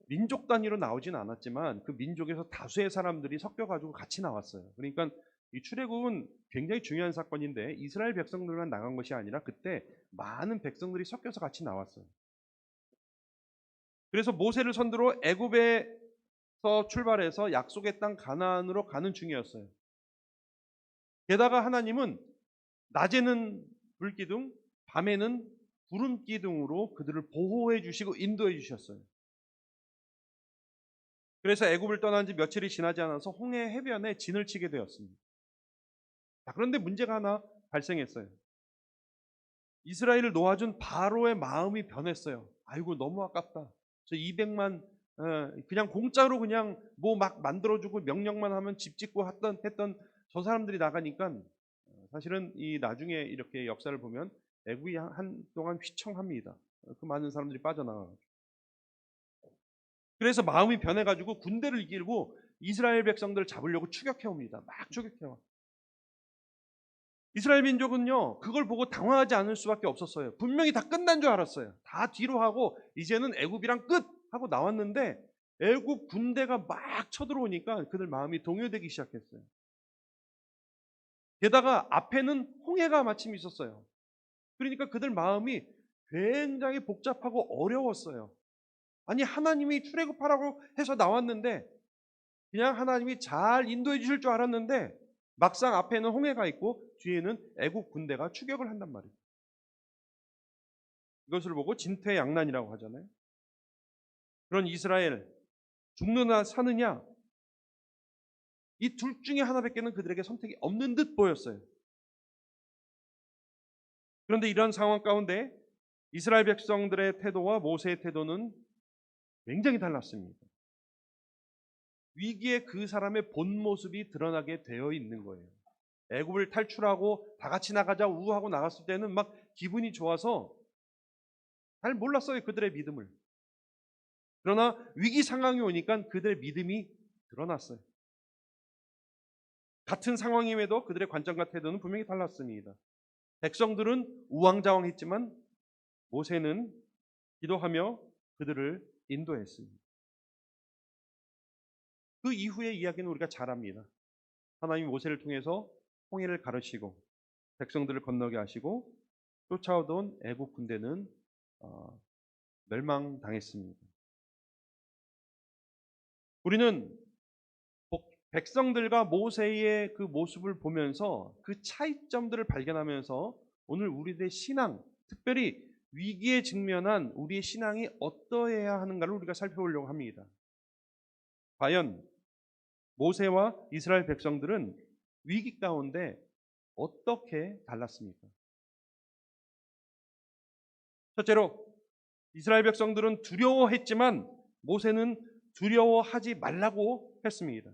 민족 단위로 나오진 않았지만 그 민족에서 다수의 사람들이 섞여가지고 같이 나왔어요. 그러니까 이 출애굽은 굉장히 중요한 사건인데 이스라엘 백성들만 나간 것이 아니라 그때 많은 백성들이 섞여서 같이 나왔어요. 그래서 모세를 선두로 애굽에서 출발해서 약속의 땅 가나안으로 가는 중이었어요. 게다가 하나님은 낮에는 불기둥, 밤에는 구름기둥으로 그들을 보호해 주시고 인도해 주셨어요. 그래서 애굽을 떠난 지 며칠이 지나지 않아서 홍해 해변에 진을 치게 되었습니다. 그런데 문제가 하나 발생했어요. 이스라엘을 놓아준 바로의 마음이 변했어요. 아이고 너무 아깝다. 저 200만 그냥 공짜로 그냥 뭐 막 만들어주고 명령만 하면 집 짓고 했던 저 사람들이 나가니까 사실은 이 나중에 이렇게 역사를 보면 애굽이 한동안 휘청합니다. 그 많은 사람들이 빠져나가고. 그래서 마음이 변해가지고 군대를 이끌고 이스라엘 백성들을 잡으려고 추격해 옵니다. 막 추격해 와. 이스라엘 민족은요, 그걸 보고 당황하지 않을 수밖에 없었어요. 분명히 다 끝난 줄 알았어요. 다 뒤로 하고 이제는 애굽이랑 끝 하고 나왔는데 애굽 군대가 막 쳐들어오니까 그들 마음이 동요되기 시작했어요. 게다가 앞에는 홍해가 마침 있었어요. 그러니까 그들 마음이 굉장히 복잡하고 어려웠어요. 아니 하나님이 출애굽하라고 해서 나왔는데 그냥 하나님이 잘 인도해 주실 줄 알았는데 막상 앞에는 홍해가 있고 뒤에는 애국 군대가 추격을 한단 말이에요. 이것을 보고 진퇴양난이라고 하잖아요. 그런 이스라엘 죽느냐 사느냐 이 둘 중에 하나밖에는 그들에게 선택이 없는 듯 보였어요. 그런데 이런 상황 가운데 이스라엘 백성들의 태도와 모세의 태도는 굉장히 달랐습니다. 위기에 그 사람의 본 모습이 드러나게 되어 있는 거예요. 애굽을 탈출하고 다 같이 나가자 우하고 나갔을 때는 막 기분이 좋아서 잘 몰랐어요, 그들의 믿음을. 그러나 위기 상황이 오니까 그들의 믿음이 드러났어요. 같은 상황임에도 그들의 관점과 태도는 분명히 달랐습니다. 백성들은 우왕좌왕했지만 모세는 기도하며 그들을 인도했습니다. 그 이후의 이야기는 우리가 잘 압니다. 하나님이 모세를 통해서 홍해를 가르치고 백성들을 건너게 하시고 쫓아오던 애국 군대는 멸망당했습니다. 우리는 백성들과 모세의 그 모습을 보면서 그 차이점들을 발견하면서 오늘 우리들의 신앙, 특별히 위기에 직면한 우리의 신앙이 어떠해야 하는가를 우리가 살펴보려고 합니다. 과연 모세와 이스라엘 백성들은 위기 가운데 어떻게 달랐습니까? 첫째로 이스라엘 백성들은 두려워했지만 모세는 두려워하지 말라고 했습니다.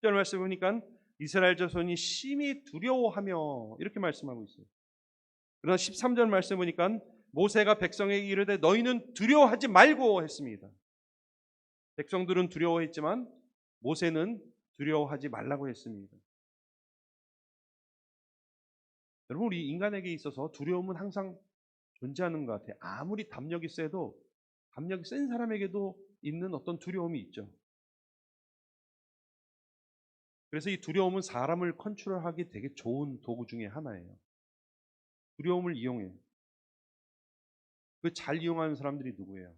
10절 말씀 보니까 이스라엘 자손이 심히 두려워하며 이렇게 말씀하고 있어요. 그러나 13절 말씀 보니까 모세가 백성에게 이르되 너희는 두려워하지 말고 했습니다. 백성들은 두려워했지만 모세는 두려워하지 말라고 했습니다. 여러분 우리 인간에게 있어서 두려움은 항상 존재하는 것 같아요. 아무리 담력이 세도 담력이 센 사람에게도 있는 어떤 두려움이 있죠. 그래서 이 두려움은 사람을 컨트롤하기 되게 좋은 도구 중에 하나예요. 두려움을 이용해요. 그 잘 이용하는 사람들이 누구예요?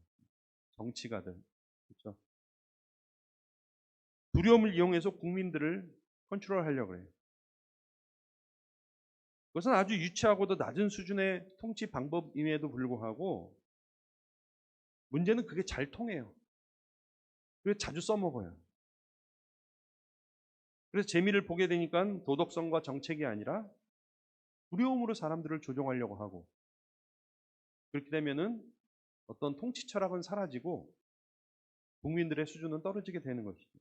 정치가든, 그렇죠? 두려움을 이용해서 국민들을 컨트롤하려고 해요. 그것은 아주 유치하고도 낮은 수준의 통치 방법임에도 불구하고 문제는 그게 잘 통해요. 그래서 자주 써먹어요. 그래서 재미를 보게 되니까 도덕성과 정책이 아니라 두려움으로 사람들을 조종하려고 하고, 그렇게 되면은 어떤 통치 철학은 사라지고 국민들의 수준은 떨어지게 되는 것이죠.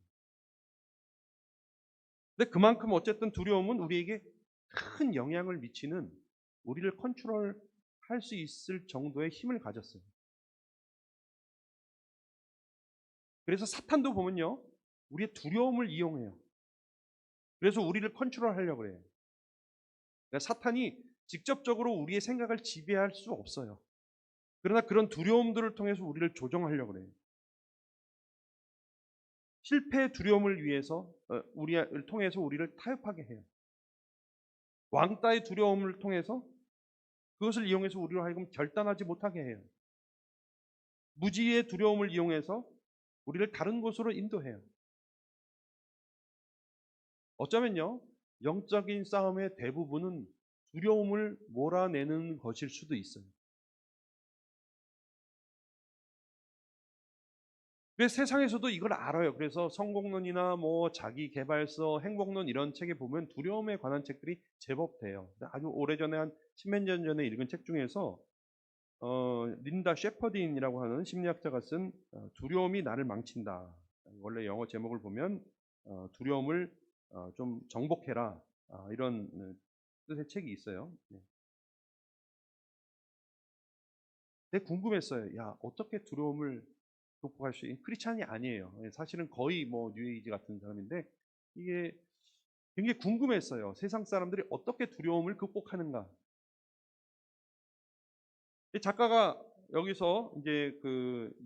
근데 그만큼 어쨌든 두려움은 우리에게 큰 영향을 미치는, 우리를 컨트롤할 수 있을 정도의 힘을 가졌어요. 그래서 사탄도 보면요, 우리의 두려움을 이용해요. 그래서 우리를 컨트롤하려고 해요. 그러니까 사탄이 직접적으로 우리의 생각을 지배할 수 없어요. 그러나 그런 두려움들을 통해서 우리를 조종하려고 해요. 실패의 두려움을 위해서 우리를 통해서 우리를 타협하게 해요. 왕따의 두려움을 통해서 그것을 이용해서 우리로 하여금 결단하지 못하게 해요. 무지의 두려움을 이용해서 우리를 다른 곳으로 인도해요. 어쩌면요, 영적인 싸움의 대부분은 두려움을 몰아내는 것일 수도 있어요. 그래서 세상에서도 이걸 알아요. 그래서 성공론이나 뭐 자기개발서, 행복론 이런 책에 보면 두려움에 관한 책들이 제법 돼요. 아주 오래전에 한 10몇 년 전에 읽은 책 중에서 린다 셰퍼딘이라고 하는 심리학자가 쓴 두려움이 나를 망친다. 원래 영어 제목을 보면 두려움을 좀 정복해라, 이런 뜻의 책이 있어요. 네. 되게 궁금했어요. 야, 어떻게 두려움을 극복할 수 있는, 크리스찬이 아니에요. 사실은 거의 뭐 뉴에이지 같은 사람인데 이게 굉장히 궁금했어요. 세상 사람들이 어떻게 두려움을 극복하는가. 이 작가가 여기서 이제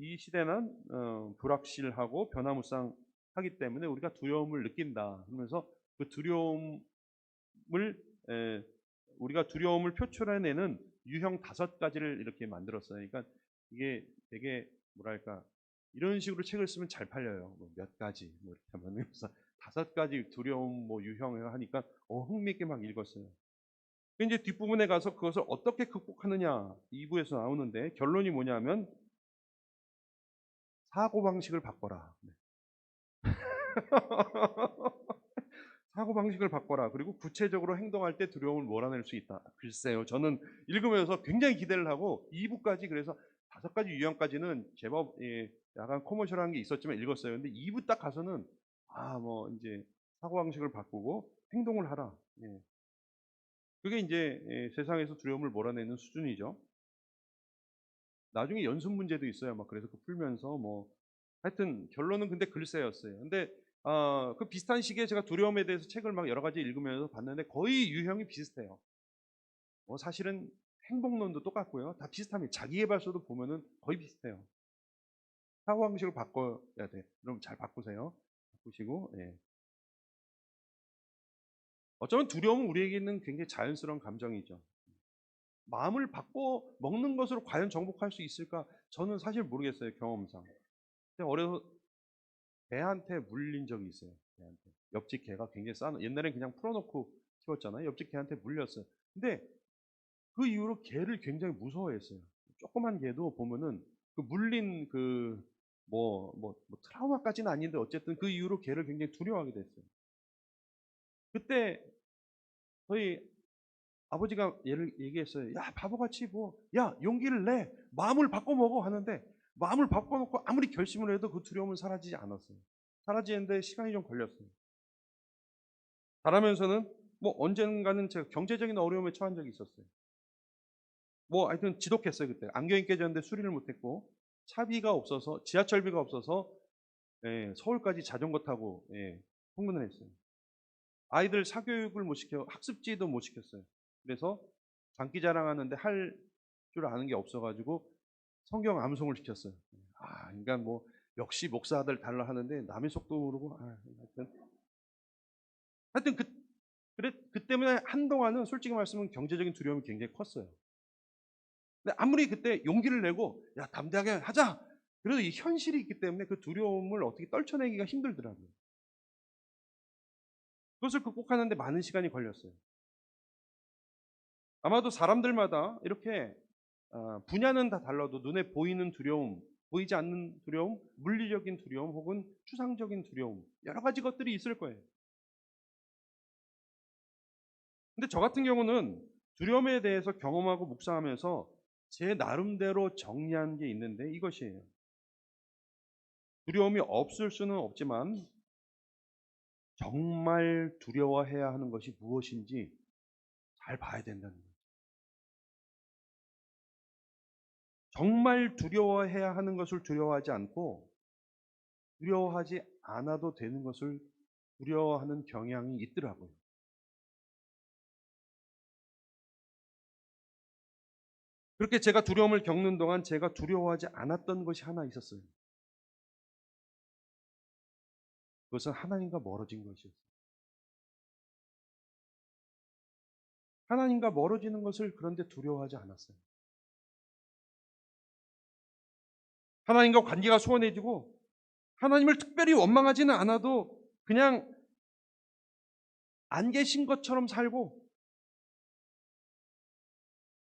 이 시대는 불확실하고 변화무쌍하기 때문에 우리가 두려움을 느낀다 하면서 그 두려움을 우리가 두려움을 표출해내는 유형 5가지를 이렇게 만들었어요. 그러니까 이게 되게 뭐랄까, 이런 식으로 책을 쓰면 잘 팔려요. 몇 가지 뭐 이렇게 하면, 그래서 5가지 두려움 뭐 유형을 하니까 흥미있게 막 읽었어요. 이제 뒷부분에 가서 그것을 어떻게 극복하느냐 2부에서 나오는데, 결론이 뭐냐면 사고방식을 바꿔라. 네. 사고방식을 바꿔라. 그리고 구체적으로 행동할 때 두려움을 몰아낼 수 있다. 글쎄요, 저는 읽으면서 굉장히 기대를 하고 2부까지, 그래서 5가지 유형까지는 제법 약간 코머셜한 게 있었지만 읽었어요. 근데 2부 딱 가서는 뭐 이제 사고방식을 바꾸고 행동을 하라. 예. 그게 이제 세상에서 두려움을 몰아내는 수준이죠. 나중에 연습 문제도 있어요. 막 그래서 풀면서 뭐 하여튼 결론은 근데 글쎄였어요. 근데 그 비슷한 시기에 제가 두려움에 대해서 책을 막 여러 가지 읽으면서 봤는데 거의 유형이 비슷해요. 사실은 행복론도 똑같고요. 다 비슷합니다. 자기개발서도 보면은 거의 비슷해요. 사고방식을 바꿔야 돼. 그럼 잘 바꾸세요. 바꾸시고, 예. 어쩌면 두려움은 우리에게는 굉장히 자연스러운 감정이죠. 마음을 바꿔 먹는 것으로 과연 정복할 수 있을까? 저는 사실 모르겠어요, 경험상. 어려서 개한테 물린 적이 있어요. 개한테. 옆집 개가 굉장히 옛날엔 그냥 풀어놓고 키웠잖아요. 옆집 개한테 물렸어요. 근데 그 이후로 개를 굉장히 무서워했어요. 조그만 개도 보면은 그 물린 트라우마까지는 아닌데 어쨌든 그 이후로 개를 굉장히 두려워하게 됐어요. 그때 저희 아버지가 얘를 얘기했어요. 야, 바보같이 야, 용기를 내. 마음을 바꿔 먹어 하는데 마음을 바꿔놓고 아무리 결심을 해도 그 두려움은 사라지지 않았어요. 사라지는데 시간이 좀 걸렸어요. 자라면서는 언젠가는 제가 경제적인 어려움에 처한 적이 있었어요. 하여튼 지독했어요. 그때 안경이 깨졌는데 수리를 못했고, 차비가 없어서, 지하철비가 없어서 서울까지 자전거 타고 통근을 했어요. 아이들 사교육을 못 시켜, 학습지도 못 시켰어요. 그래서 장기 자랑하는데 할 줄 아는 게 없어가지고 성경 암송을 시켰어요. 그러니까 역시 목사들 달라 하는데 남의 속도 모르고, 하여튼 그 때문에 한동안은 솔직히 말씀은 경제적인 두려움이 굉장히 컸어요. 근데 아무리 그때 용기를 내고 야, 담대하게 하자. 그래도 이 현실이 있기 때문에 그 두려움을 어떻게 떨쳐내기가 힘들더라고요. 그것을 극복하는데 많은 시간이 걸렸어요. 아마도 사람들마다 이렇게 분야는 다 달라도 눈에 보이는 두려움, 보이지 않는 두려움, 물리적인 두려움 혹은 추상적인 두려움, 여러 가지 것들이 있을 거예요. 근데 저 같은 경우는 두려움에 대해서 경험하고 묵상하면서 제 나름대로 정리한 게 있는데 이것이에요. 두려움이 없을 수는 없지만 정말 두려워해야 하는 것이 무엇인지 잘 봐야 된다는 거예요. 정말 두려워해야 하는 것을 두려워하지 않고 두려워하지 않아도 되는 것을 두려워하는 경향이 있더라고요. 그렇게 제가 두려움을 겪는 동안 제가 두려워하지 않았던 것이 하나 있었어요. 그것은 하나님과 멀어진 것이었어요. 하나님과 멀어지는 것을 그런데 두려워하지 않았어요. 하나님과 관계가 소원해지고 하나님을 특별히 원망하지는 않아도 그냥 안 계신 것처럼 살고,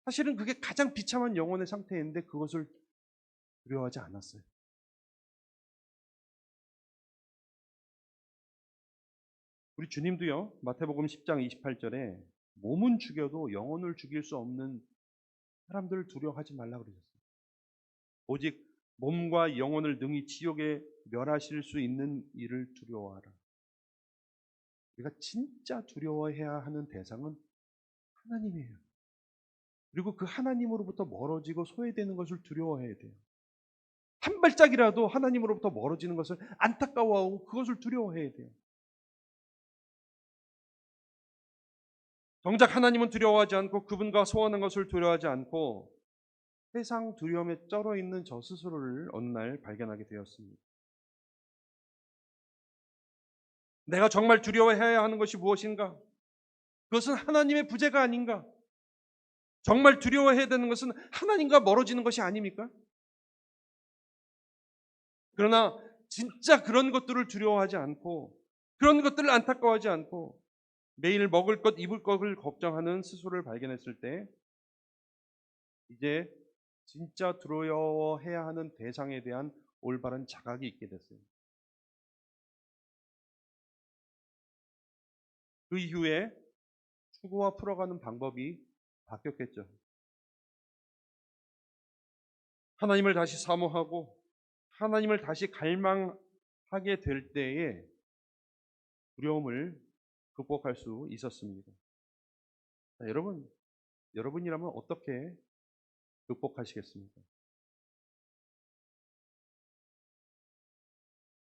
사실은 그게 가장 비참한 영혼의 상태인데 그것을 두려워하지 않았어요. 우리 주님도요, 마태복음 10장 28절에 몸은 죽여도 영혼을 죽일 수 없는 사람들을 두려워하지 말라 그러셨어요. 오직 몸과 영혼을 능히 지옥에 멸하실 수 있는 이를 두려워하라. 우리가 진짜 두려워해야 하는 대상은 하나님이에요. 그리고 그 하나님으로부터 멀어지고 소외되는 것을 두려워해야 돼요. 한 발짝이라도 하나님으로부터 멀어지는 것을 안타까워하고 그것을 두려워해야 돼요. 정작 하나님은 두려워하지 않고 그분과 소원한 것을 두려워하지 않고 세상 두려움에 쩔어 있는 저 스스로를 어느 날 발견하게 되었습니다. 내가 정말 두려워해야 하는 것이 무엇인가? 그것은 하나님의 부재가 아닌가? 정말 두려워해야 되는 것은 하나님과 멀어지는 것이 아닙니까? 그러나 진짜 그런 것들을 두려워하지 않고 그런 것들을 안타까워하지 않고 매일 먹을 것, 입을 것을 걱정하는 스스로를 발견했을 때 이제 진짜 두려워해야 하는 대상에 대한 올바른 자각이 있게 됐어요. 그 이후에 추구와 풀어가는 방법이 바뀌었겠죠. 하나님을 다시 사모하고 하나님을 다시 갈망하게 될 때에 두려움을 극복할 수 있었습니다. 자, 여러분이라면 어떻게 극복하시겠습니까?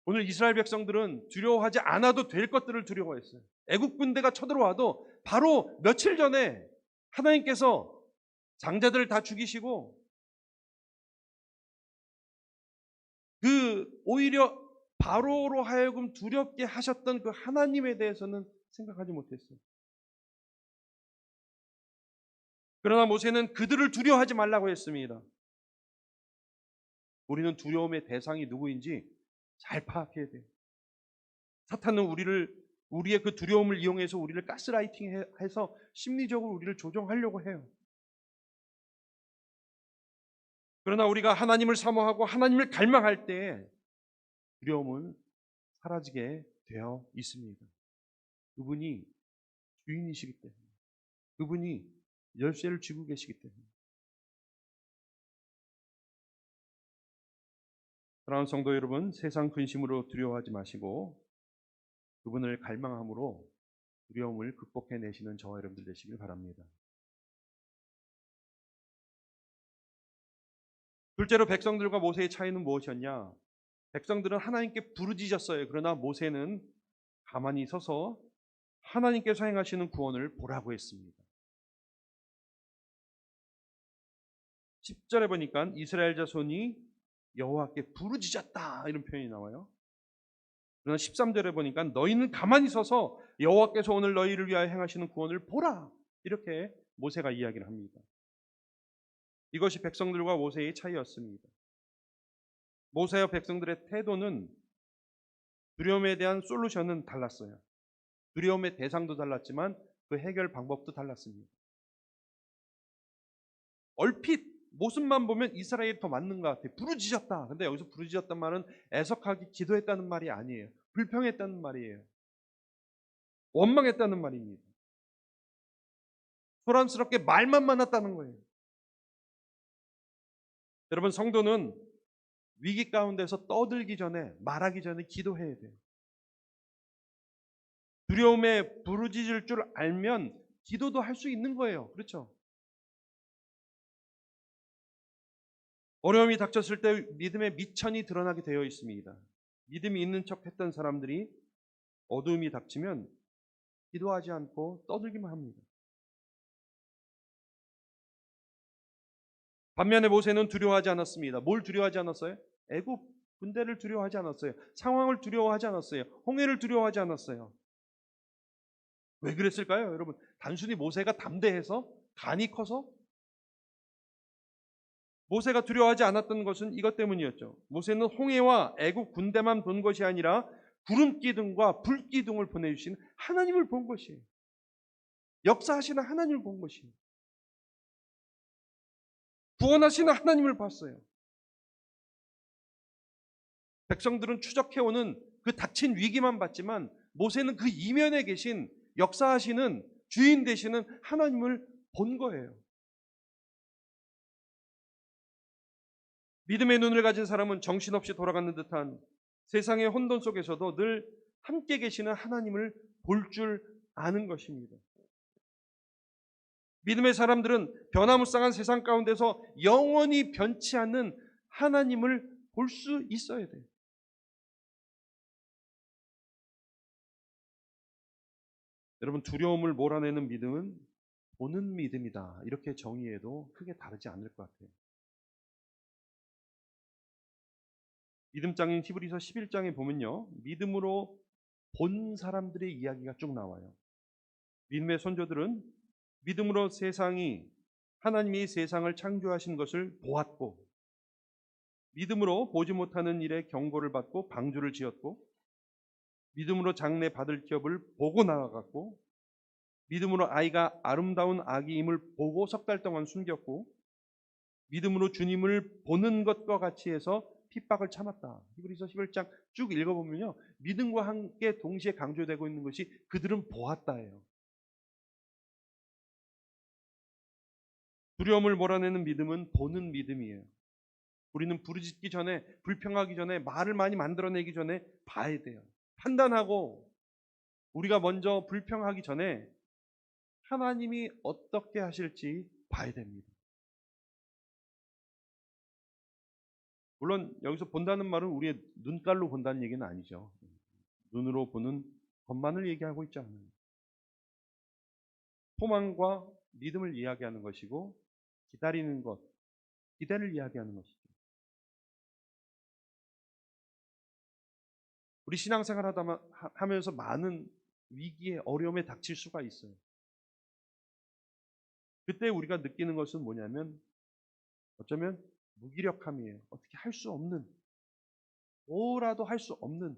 오늘 이스라엘 백성들은 두려워하지 않아도 될 것들을 두려워했어요. 애국 군대가 쳐들어와도 바로 며칠 전에 하나님께서 장자들을 다 죽이시고 오히려 바로로 하여금 두렵게 하셨던 그 하나님에 대해서는 생각하지 못했어요. 그러나 모세는 그들을 두려워하지 말라고 했습니다. 우리는 두려움의 대상이 누구인지 잘 파악해야 돼요. 사탄은 우리의 그 두려움을 이용해서 우리를 가스라이팅해서 심리적으로 우리를 조종하려고 해요. 그러나 우리가 하나님을 사모하고 하나님을 갈망할 때 두려움은 사라지게 되어 있습니다. 그분이 주인이시기 때문에, 그분이 열쇠를 쥐고 계시기 때문에. 사랑하는 성도 여러분, 세상 근심으로 두려워하지 마시고 그분을 갈망함으로 두려움을 극복해내시는 저와 여러분들 되시길 바랍니다. 둘째로 백성들과 모세의 차이는 무엇이었냐? 백성들은 하나님께 부르짖었어요. 그러나 모세는 가만히 서서 하나님께서 행하시는 구원을 보라고 했습니다. 10절에 보니까 이스라엘 자손이 여호와께 부르짖었다 이런 표현이 나와요. 그러나 13절에 보니까 너희는 가만히 서서 여호와께서 오늘 너희를 위하여 행하시는 구원을 보라 이렇게 모세가 이야기를 합니다. 이것이 백성들과 모세의 차이였습니다. 모세와 백성들의 태도는 두려움에 대한 솔루션은 달랐어요. 두려움의 대상도 달랐지만 그 해결 방법도 달랐습니다. 얼핏 모습만 보면 이스라엘이 더 맞는 것 같아요. 부르짖었다. 근데 여기서 부르짖었단 말은 애석하게 기도했다는 말이 아니에요. 불평했다는 말이에요. 원망했다는 말입니다. 소란스럽게 말만 많았다는 거예요. 여러분, 성도는 위기 가운데서 떠들기 전에, 말하기 전에 기도해야 돼요. 두려움에 부르짖을 줄 알면 기도도 할 수 있는 거예요. 그렇죠? 어려움이 닥쳤을 때 믿음의 미천이 드러나게 되어 있습니다. 믿음이 있는 척 했던 사람들이 어두움이 닥치면 기도하지 않고 떠들기만 합니다. 반면에 모세는 두려워하지 않았습니다. 뭘 두려워하지 않았어요? 애굽 군대를 두려워하지 않았어요. 상황을 두려워하지 않았어요. 홍해를 두려워하지 않았어요. 왜 그랬을까요, 여러분? 단순히 모세가 담대해서? 간이 커서? 모세가 두려워하지 않았던 것은 이것 때문이었죠. 모세는 홍해와 애굽 군대만 본 것이 아니라 구름 기둥과 불 기둥을 보내주신 하나님을 본 것이에요. 역사하시는 하나님을 본 것이에요. 구원하시는 하나님을 봤어요. 백성들은 추적해오는 그 닥친 위기만 봤지만 모세는 그 이면에 계신 역사하시는 주인 되시는 하나님을 본 거예요. 믿음의 눈을 가진 사람은 정신없이 돌아가는 듯한 세상의 혼돈 속에서도 늘 함께 계시는 하나님을 볼 줄 아는 것입니다. 믿음의 사람들은 변화무쌍한 세상 가운데서 영원히 변치 않는 하나님을 볼 수 있어야 돼요. 여러분, 두려움을 몰아내는 믿음은 보는 믿음이다. 이렇게 정의해도 크게 다르지 않을 것 같아요. 믿음장인 히브리서 11장에 보면요, 믿음으로 본 사람들의 이야기가 쭉 나와요. 믿음의 선조들은 믿음으로 하나님이 세상을 창조하신 것을 보았고, 믿음으로 보지 못하는 일에 경고를 받고 방주를 지었고, 믿음으로 장래 받을 기업을 보고 나아갔고, 믿음으로 아이가 아름다운 아기임을 보고 석 달 동안 숨겼고, 믿음으로 주님을 보는 것과 같이 해서 핍박을 참았다. 히브리서 11장 쭉 읽어보면요, 믿음과 함께 동시에 강조되고 있는 것이 그들은 보았다예요. 두려움을 몰아내는 믿음은 보는 믿음이에요. 우리는 부르짖기 전에, 불평하기 전에, 말을 많이 만들어내기 전에 봐야 돼요. 판단하고 우리가 먼저 불평하기 전에 하나님이 어떻게 하실지 봐야 됩니다. 물론 여기서 본다는 말은 우리의 눈깔로 본다는 얘기는 아니죠. 눈으로 보는 것만을 얘기하고 있지 않아요. 소망과 믿음을 이야기하는 것이고, 기다리는 것, 기대를 이야기하는 것이죠. 우리 신앙생활 하면서 많은 위기에, 어려움에 닥칠 수가 있어요. 그때 우리가 느끼는 것은 뭐냐면, 어쩌면 무기력함이에요. 어떻게 할 수 없는, 뭐라도 할 수 없는,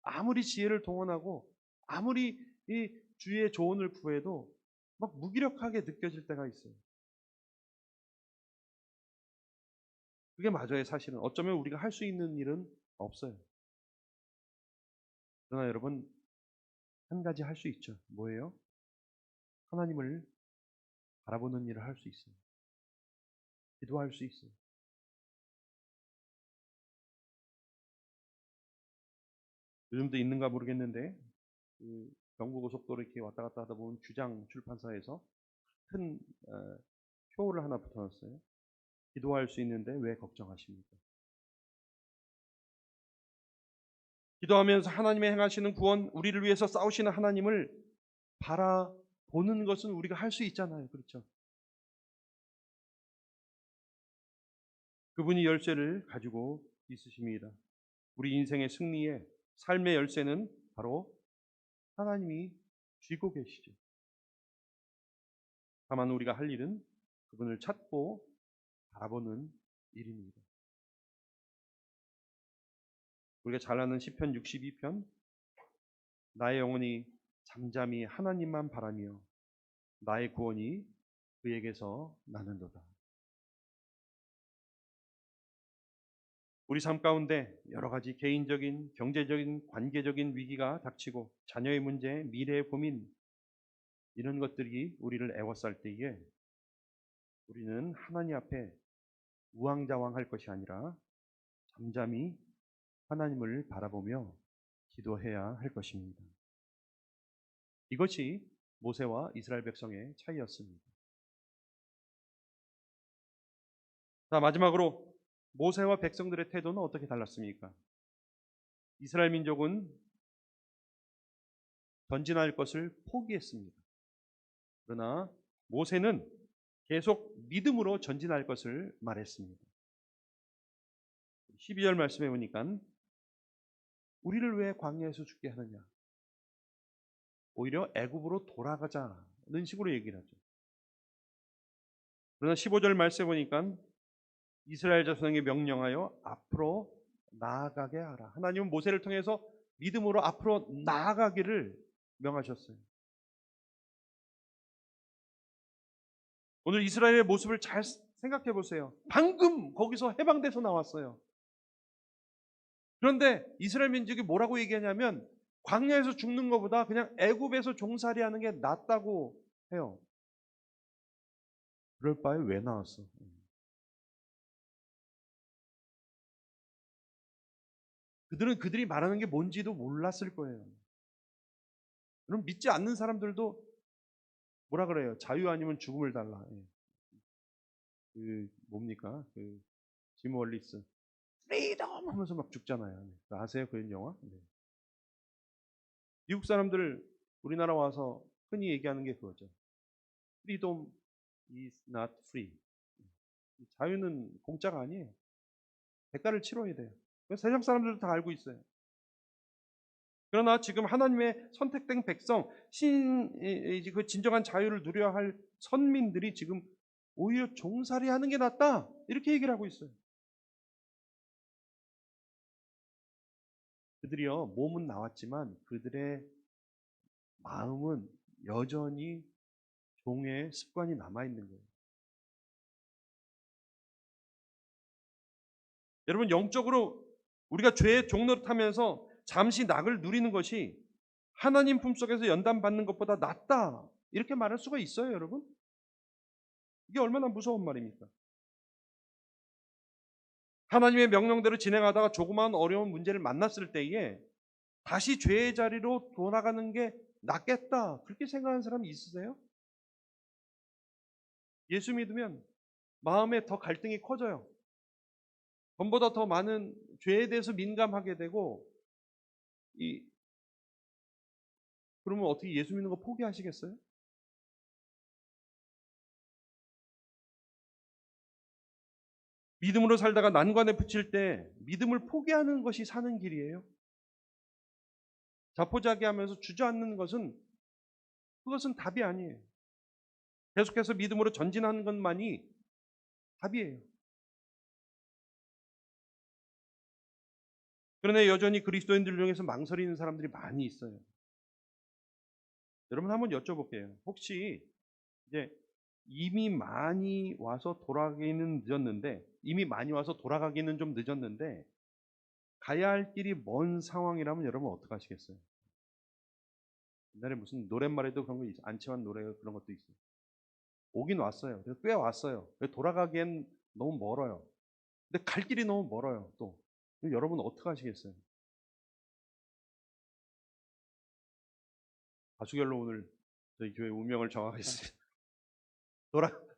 아무리 지혜를 동원하고 아무리 이 주의 조언을 구해도 막 무기력하게 느껴질 때가 있어요. 그게 맞아요. 사실은 어쩌면 우리가 할 수 있는 일은 없어요. 그러나 여러분, 한 가지 할 수 있죠. 뭐예요? 하나님을 바라보는 일을 할 수 있어요. 기도할 수 있어요. 요즘도 있는가 모르겠는데, 그 경부고속도로 이렇게 왔다 갔다 하다 보면 주장 출판사에서 큰 표를 하나 붙여놨어요. 기도할 수 있는데 왜 걱정하십니까? 기도하면서 하나님의 행하시는 구원, 우리를 위해서 싸우시는 하나님을 바라보는 것은 우리가 할 수 있잖아요. 그렇죠? 그분이 열쇠를 가지고 있으십니다. 우리 인생의 승리의 삶의 열쇠는 바로 하나님이 쥐고 계시죠. 다만 우리가 할 일은 그분을 찾고 바라보는 일입니다. 우리가 잘 아는 시편 62편, 나의 영혼이 잠잠히 하나님만 바라며 나의 구원이 그에게서 나는도다. 우리 삶 가운데 여러 가지 개인적인, 경제적인, 관계적인 위기가 닥치고 자녀의 문제, 미래의 고민 이런 것들이 우리를 애워쌀 때에 우리는 하나님 앞에 우왕좌왕할 것이 아니라 잠잠히 하나님을 바라보며 기도해야 할 것입니다. 이것이 모세와 이스라엘 백성의 차이였습니다. 자, 마지막으로 모세와 백성들의 태도는 어떻게 달랐습니까? 이스라엘 민족은 전진할 것을 포기했습니다. 그러나 모세는 계속 믿음으로 전진할 것을 말했습니다. 12절 말씀해 보니까 우리를 왜 광야에서 죽게 하느냐? 오히려 애굽으로 돌아가자는 식으로 얘기를 하죠. 그러나 15절 말씀해 보니까 이스라엘 자손에게 명령하여 앞으로 나아가게 하라. 하나님은 모세를 통해서 믿음으로 앞으로 나아가기를 명하셨어요. 오늘 이스라엘의 모습을 잘 생각해 보세요. 방금 거기서 해방돼서 나왔어요. 그런데 이스라엘 민족이 뭐라고 얘기하냐면 광야에서 죽는 것보다 그냥 애굽에서 종살이 하는 게 낫다고 해요. 그럴 바에 왜 나왔어? 그들은 그들이 말하는 게 뭔지도 몰랐을 거예요. 그럼 믿지 않는 사람들도 뭐라 그래요? 자유 아니면 죽음을 달라. 그 뭡니까? 짐 월리스 프리덤 하면서 막 죽잖아요. 아세요? 그 영화? 네. 미국 사람들 우리나라 와서 흔히 얘기하는 게 그거죠. Freedom is not free. 자유는 공짜가 아니에요. 대가를 치러야 돼요. 세상 사람들도 다 알고 있어요. 그러나 지금 하나님의 선택된 백성, 그 진정한 자유를 누려야 할 선민들이 지금 오히려 종살이 하는 게 낫다. 이렇게 얘기를 하고 있어요. 그들이요, 몸은 나왔지만 그들의 마음은 여전히 종의 습관이 남아있는 거예요. 여러분, 영적으로 우리가 죄의 종노릇하면서 잠시 낙을 누리는 것이 하나님 품속에서 연단받는 것보다 낫다. 이렇게 말할 수가 있어요, 여러분? 이게 얼마나 무서운 말입니까? 하나님의 명령대로 진행하다가 조그마한 어려운 문제를 만났을 때에 다시 죄의 자리로 돌아가는 게 낫겠다. 그렇게 생각하는 사람이 있으세요? 예수 믿으면 마음에 더 갈등이 커져요. 전보다 더 많은 죄에 대해서 민감하게 되고 그러면 어떻게 예수 믿는 거 포기하시겠어요? 믿음으로 살다가 난관에 붙일 때 믿음을 포기하는 것이 사는 길이에요. 자포자기하면서 주저앉는 그것은 답이 아니에요. 계속해서 믿음으로 전진하는 것만이 답이에요. 그러나 여전히 그리스도인들 중에서 망설이는 사람들이 많이 있어요. 여러분 한번 여쭤볼게요. 혹시 이제 이미 많이 와서 돌아가기는 좀 늦었는데 가야 할 길이 먼 상황이라면 여러분 어떡하시겠어요? 옛날에 무슨 노랫말에도 그런 거 있어요. 안치환 노래 그런 것도 있어요. 오긴 왔어요. 그래서 꽤 왔어요. 돌아가기엔 너무 멀어요. 근데 갈 길이 너무 멀어요. 또 여러분 어떡하시겠어요? 다수결로 오늘 저희 교회 운명을 정하겠습니다.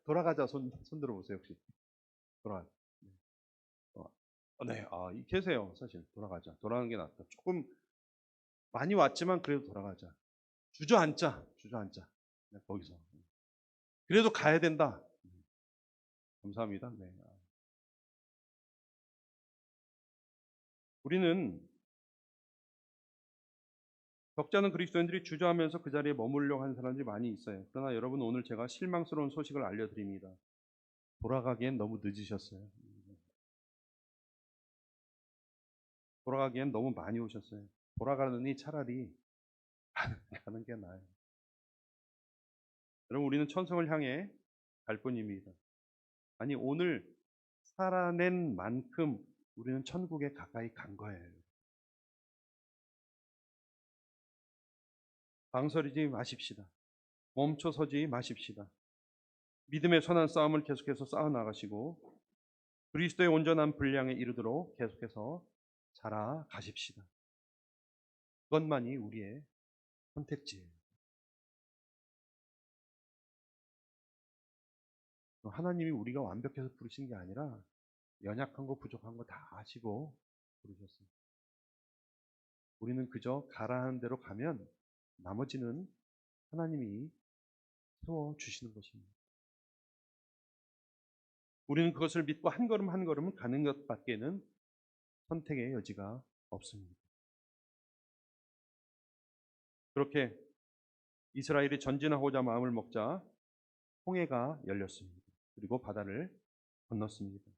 돌아가자. 손 들어보세요. 혹시 돌아. 네. 계세요. 사실 돌아가자. 돌아가는 게 낫다. 조금 많이 왔지만 그래도 돌아가자. 주저앉자. 네, 거기서. 그래도 가야 된다. 감사합니다. 네. 우리는 적잖은 그리스도인들이 주저하면서 그 자리에 머물려고 하는 사람들이 많이 있어요. 그러나 여러분 오늘 제가 실망스러운 소식을 알려드립니다. 돌아가기엔 너무 늦으셨어요. 돌아가기엔 너무 많이 오셨어요. 돌아가느니 차라리 가는 게 나아요. 여러분, 우리는 천성을 향해 갈 뿐입니다. 아니, 오늘 살아낸 만큼 우리는 천국에 가까이 간 거예요. 망설이지 마십시다. 멈춰서지 마십시다. 믿음의 선한 싸움을 계속해서 싸워나가시고 그리스도의 온전한 분량에 이르도록 계속해서 자라가십시다. 그것만이 우리의 선택지예요. 하나님이 우리가 완벽해서 부르신 게 아니라 연약한 거 부족한 거 다 아시고 부르셨습니다. 우리는 그저 가라하는 대로 가면 나머지는 하나님이 세워주시는 것입니다. 우리는 그것을 믿고 한 걸음 한 걸음 가는 것밖에는 선택의 여지가 없습니다. 그렇게 이스라엘이 전진하고자 마음을 먹자 홍해가 열렸습니다. 그리고 바다를 건넜습니다.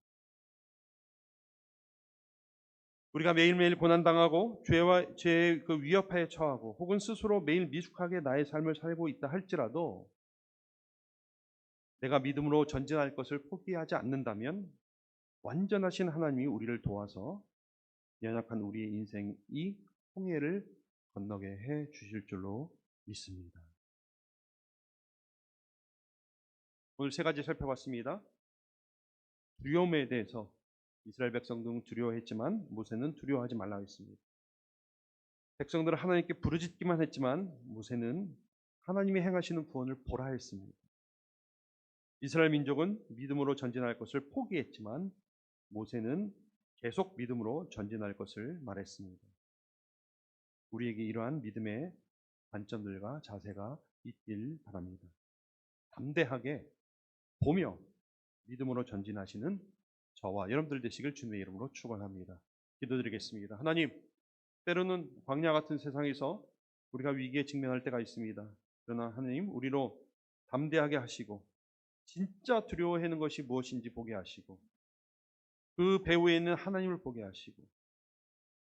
우리가 매일매일 고난당하고 죄의 그 위협하에 처하고 혹은 스스로 매일 미숙하게 나의 삶을 살고 있다 할지라도 내가 믿음으로 전진할 것을 포기하지 않는다면 완전하신 하나님이 우리를 도와서 연약한 우리의 인생이 홍해를 건너게 해 주실 줄로 믿습니다. 오늘 세 가지 살펴봤습니다. 두려움에 대해서 이스라엘 백성들은 두려워했지만 모세는 두려워하지 말라고 했습니다. 백성들은 하나님께 부르짖기만 했지만 모세는 하나님이 행하시는 구원을 보라 했습니다. 이스라엘 민족은 믿음으로 전진할 것을 포기했지만 모세는 계속 믿음으로 전진할 것을 말했습니다. 우리에게 이러한 믿음의 관점들과 자세가 있길 바랍니다. 담대하게 보며 믿음으로 전진하시는 저와 여러분들 되시길 주님의 이름으로 축원합니다. 기도드리겠습니다. 하나님, 때로는 광야 같은 세상에서 우리가 위기에 직면할 때가 있습니다. 그러나 하나님, 우리로 담대하게 하시고 진짜 두려워하는 것이 무엇인지 보게 하시고 그 배후에 있는 하나님을 보게 하시고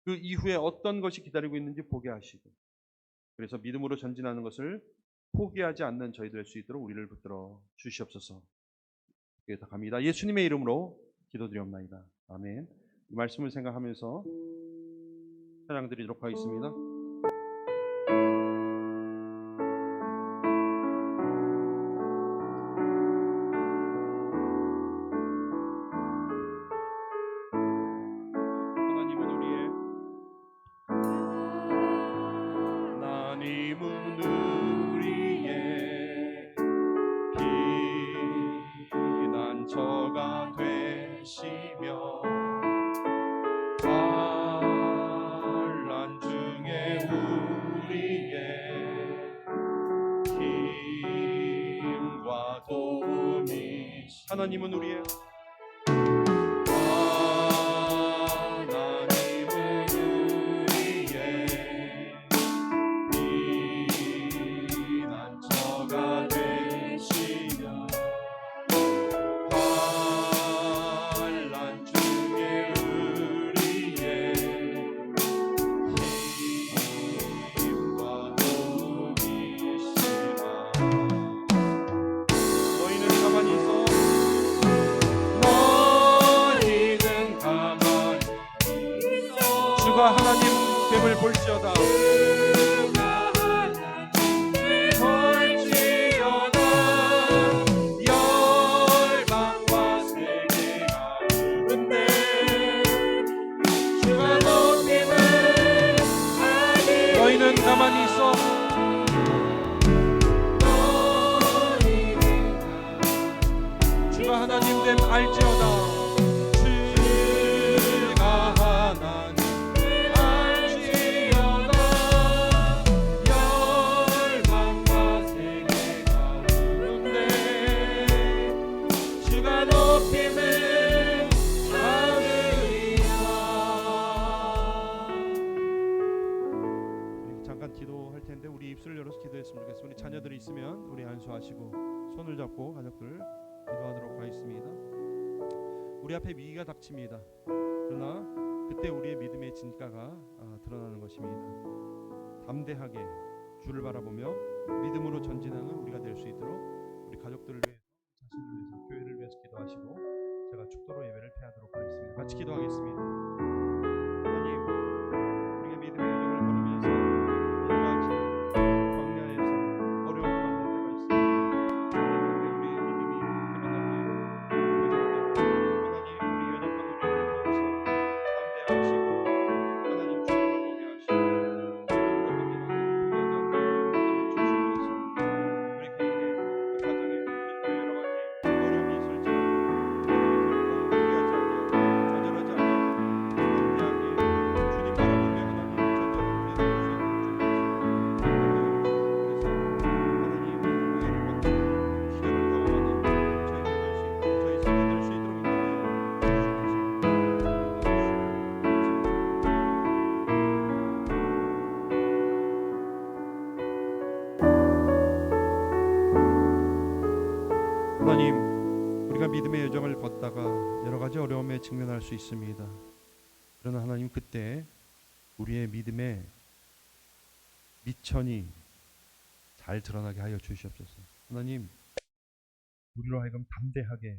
그 이후에 어떤 것이 기다리고 있는지 보게 하시고 그래서 믿음으로 전진하는 것을 포기하지 않는 저희 될 수 있도록 우리를 붙들어 주시옵소서. 기도합니다. 예수님의 이름으로 기도드리옵나이다. 아멘. 이 말씀을 생각하면서 찬양 드리도록 하겠습니다. 하나님은 우리의 피난처가 되시며 환난 중에 우리의 힘과 도움이시. 하나님은 우리의 피난처가 되시며 환난 중에 우리의 힘과 도움이시라. 너희는 가만히 있어. 너희는 가만히 있어. 주가 하나님 됨을 볼지어다. 너희는 가만히 있어. 주가 하나님 됨 알지어다. 주가 하나님 알지어다. 열방과 세계가 우는데 주가 높임을 받으리라. 잠깐 기도할 텐데 우리 입술을 열어서 기도했으면 좋겠습니다. 우리 자녀들이 있으면 우리 안수하시고 손을 잡고 가족들 기도하도록 하겠습니다. 우리 앞에 위기가 닥칩니다. 그러나 그때 우리의 믿음의 진가가 드러나는 것입니다. 담대하게 주를 바라보며 믿음으로 전진하는 우리가 될 수 있도록 우리 가족들을 위해서, 자신을 위해서, 교회를 위해서 기도하시고 제가 축도로 예배를 폐하도록 하겠습니다. 같이 기도하겠습니다. 하나님, 우리가 믿음의 여정을 걸으면서 여러 가지 광야에서 어려움을 만날 때가 있습니다. 그때 우리의 믿음이 드러나기 겨전되고, 하나님 우리 연약한 우리를 가운데서 담대하시고 하나님 주님을 보게 하시고 믿음으로 전진하는 주셔서 우리 개인의 가정에 우리 교회 여러 가지 어려움이 있을지라도 좌절하지 않고 담대하게 주님 바라보며 하나님 전쟁을 뛰어날 수 있는 주님 하나님, 그래서 하나님 오해를 받고 기적을 경험하는 저희 세대 될 수 있도록 인도하여 하나님, 우리가 믿음의 여정을 걷다가 여러 가지 어려움에 직면할 수 있습니다. 그러나 하나님, 그때 우리의 믿음의 미천이 잘 드러나게 하여 주시옵소서. 하나님, 우리로 하여금 담대하게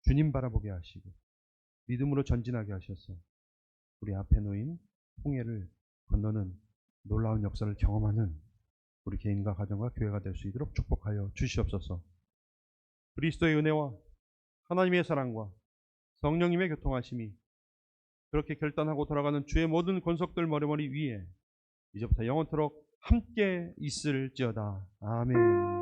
주님 바라보게 하시고 믿음으로 전진하게 하셔서 우리 앞에 놓인 홍해를 건너는 놀라운 역사를 경험하는 우리 개인과 가정과 교회가 될 수 있도록 축복하여 주시옵소서. 그리스도의 은혜와 하나님의 사랑과 성령님의 교통하심이 그렇게 결단하고 돌아가는 주의 모든 권속들 머리머리 위에 이제부터 영원토록 함께 있을지어다. 아멘.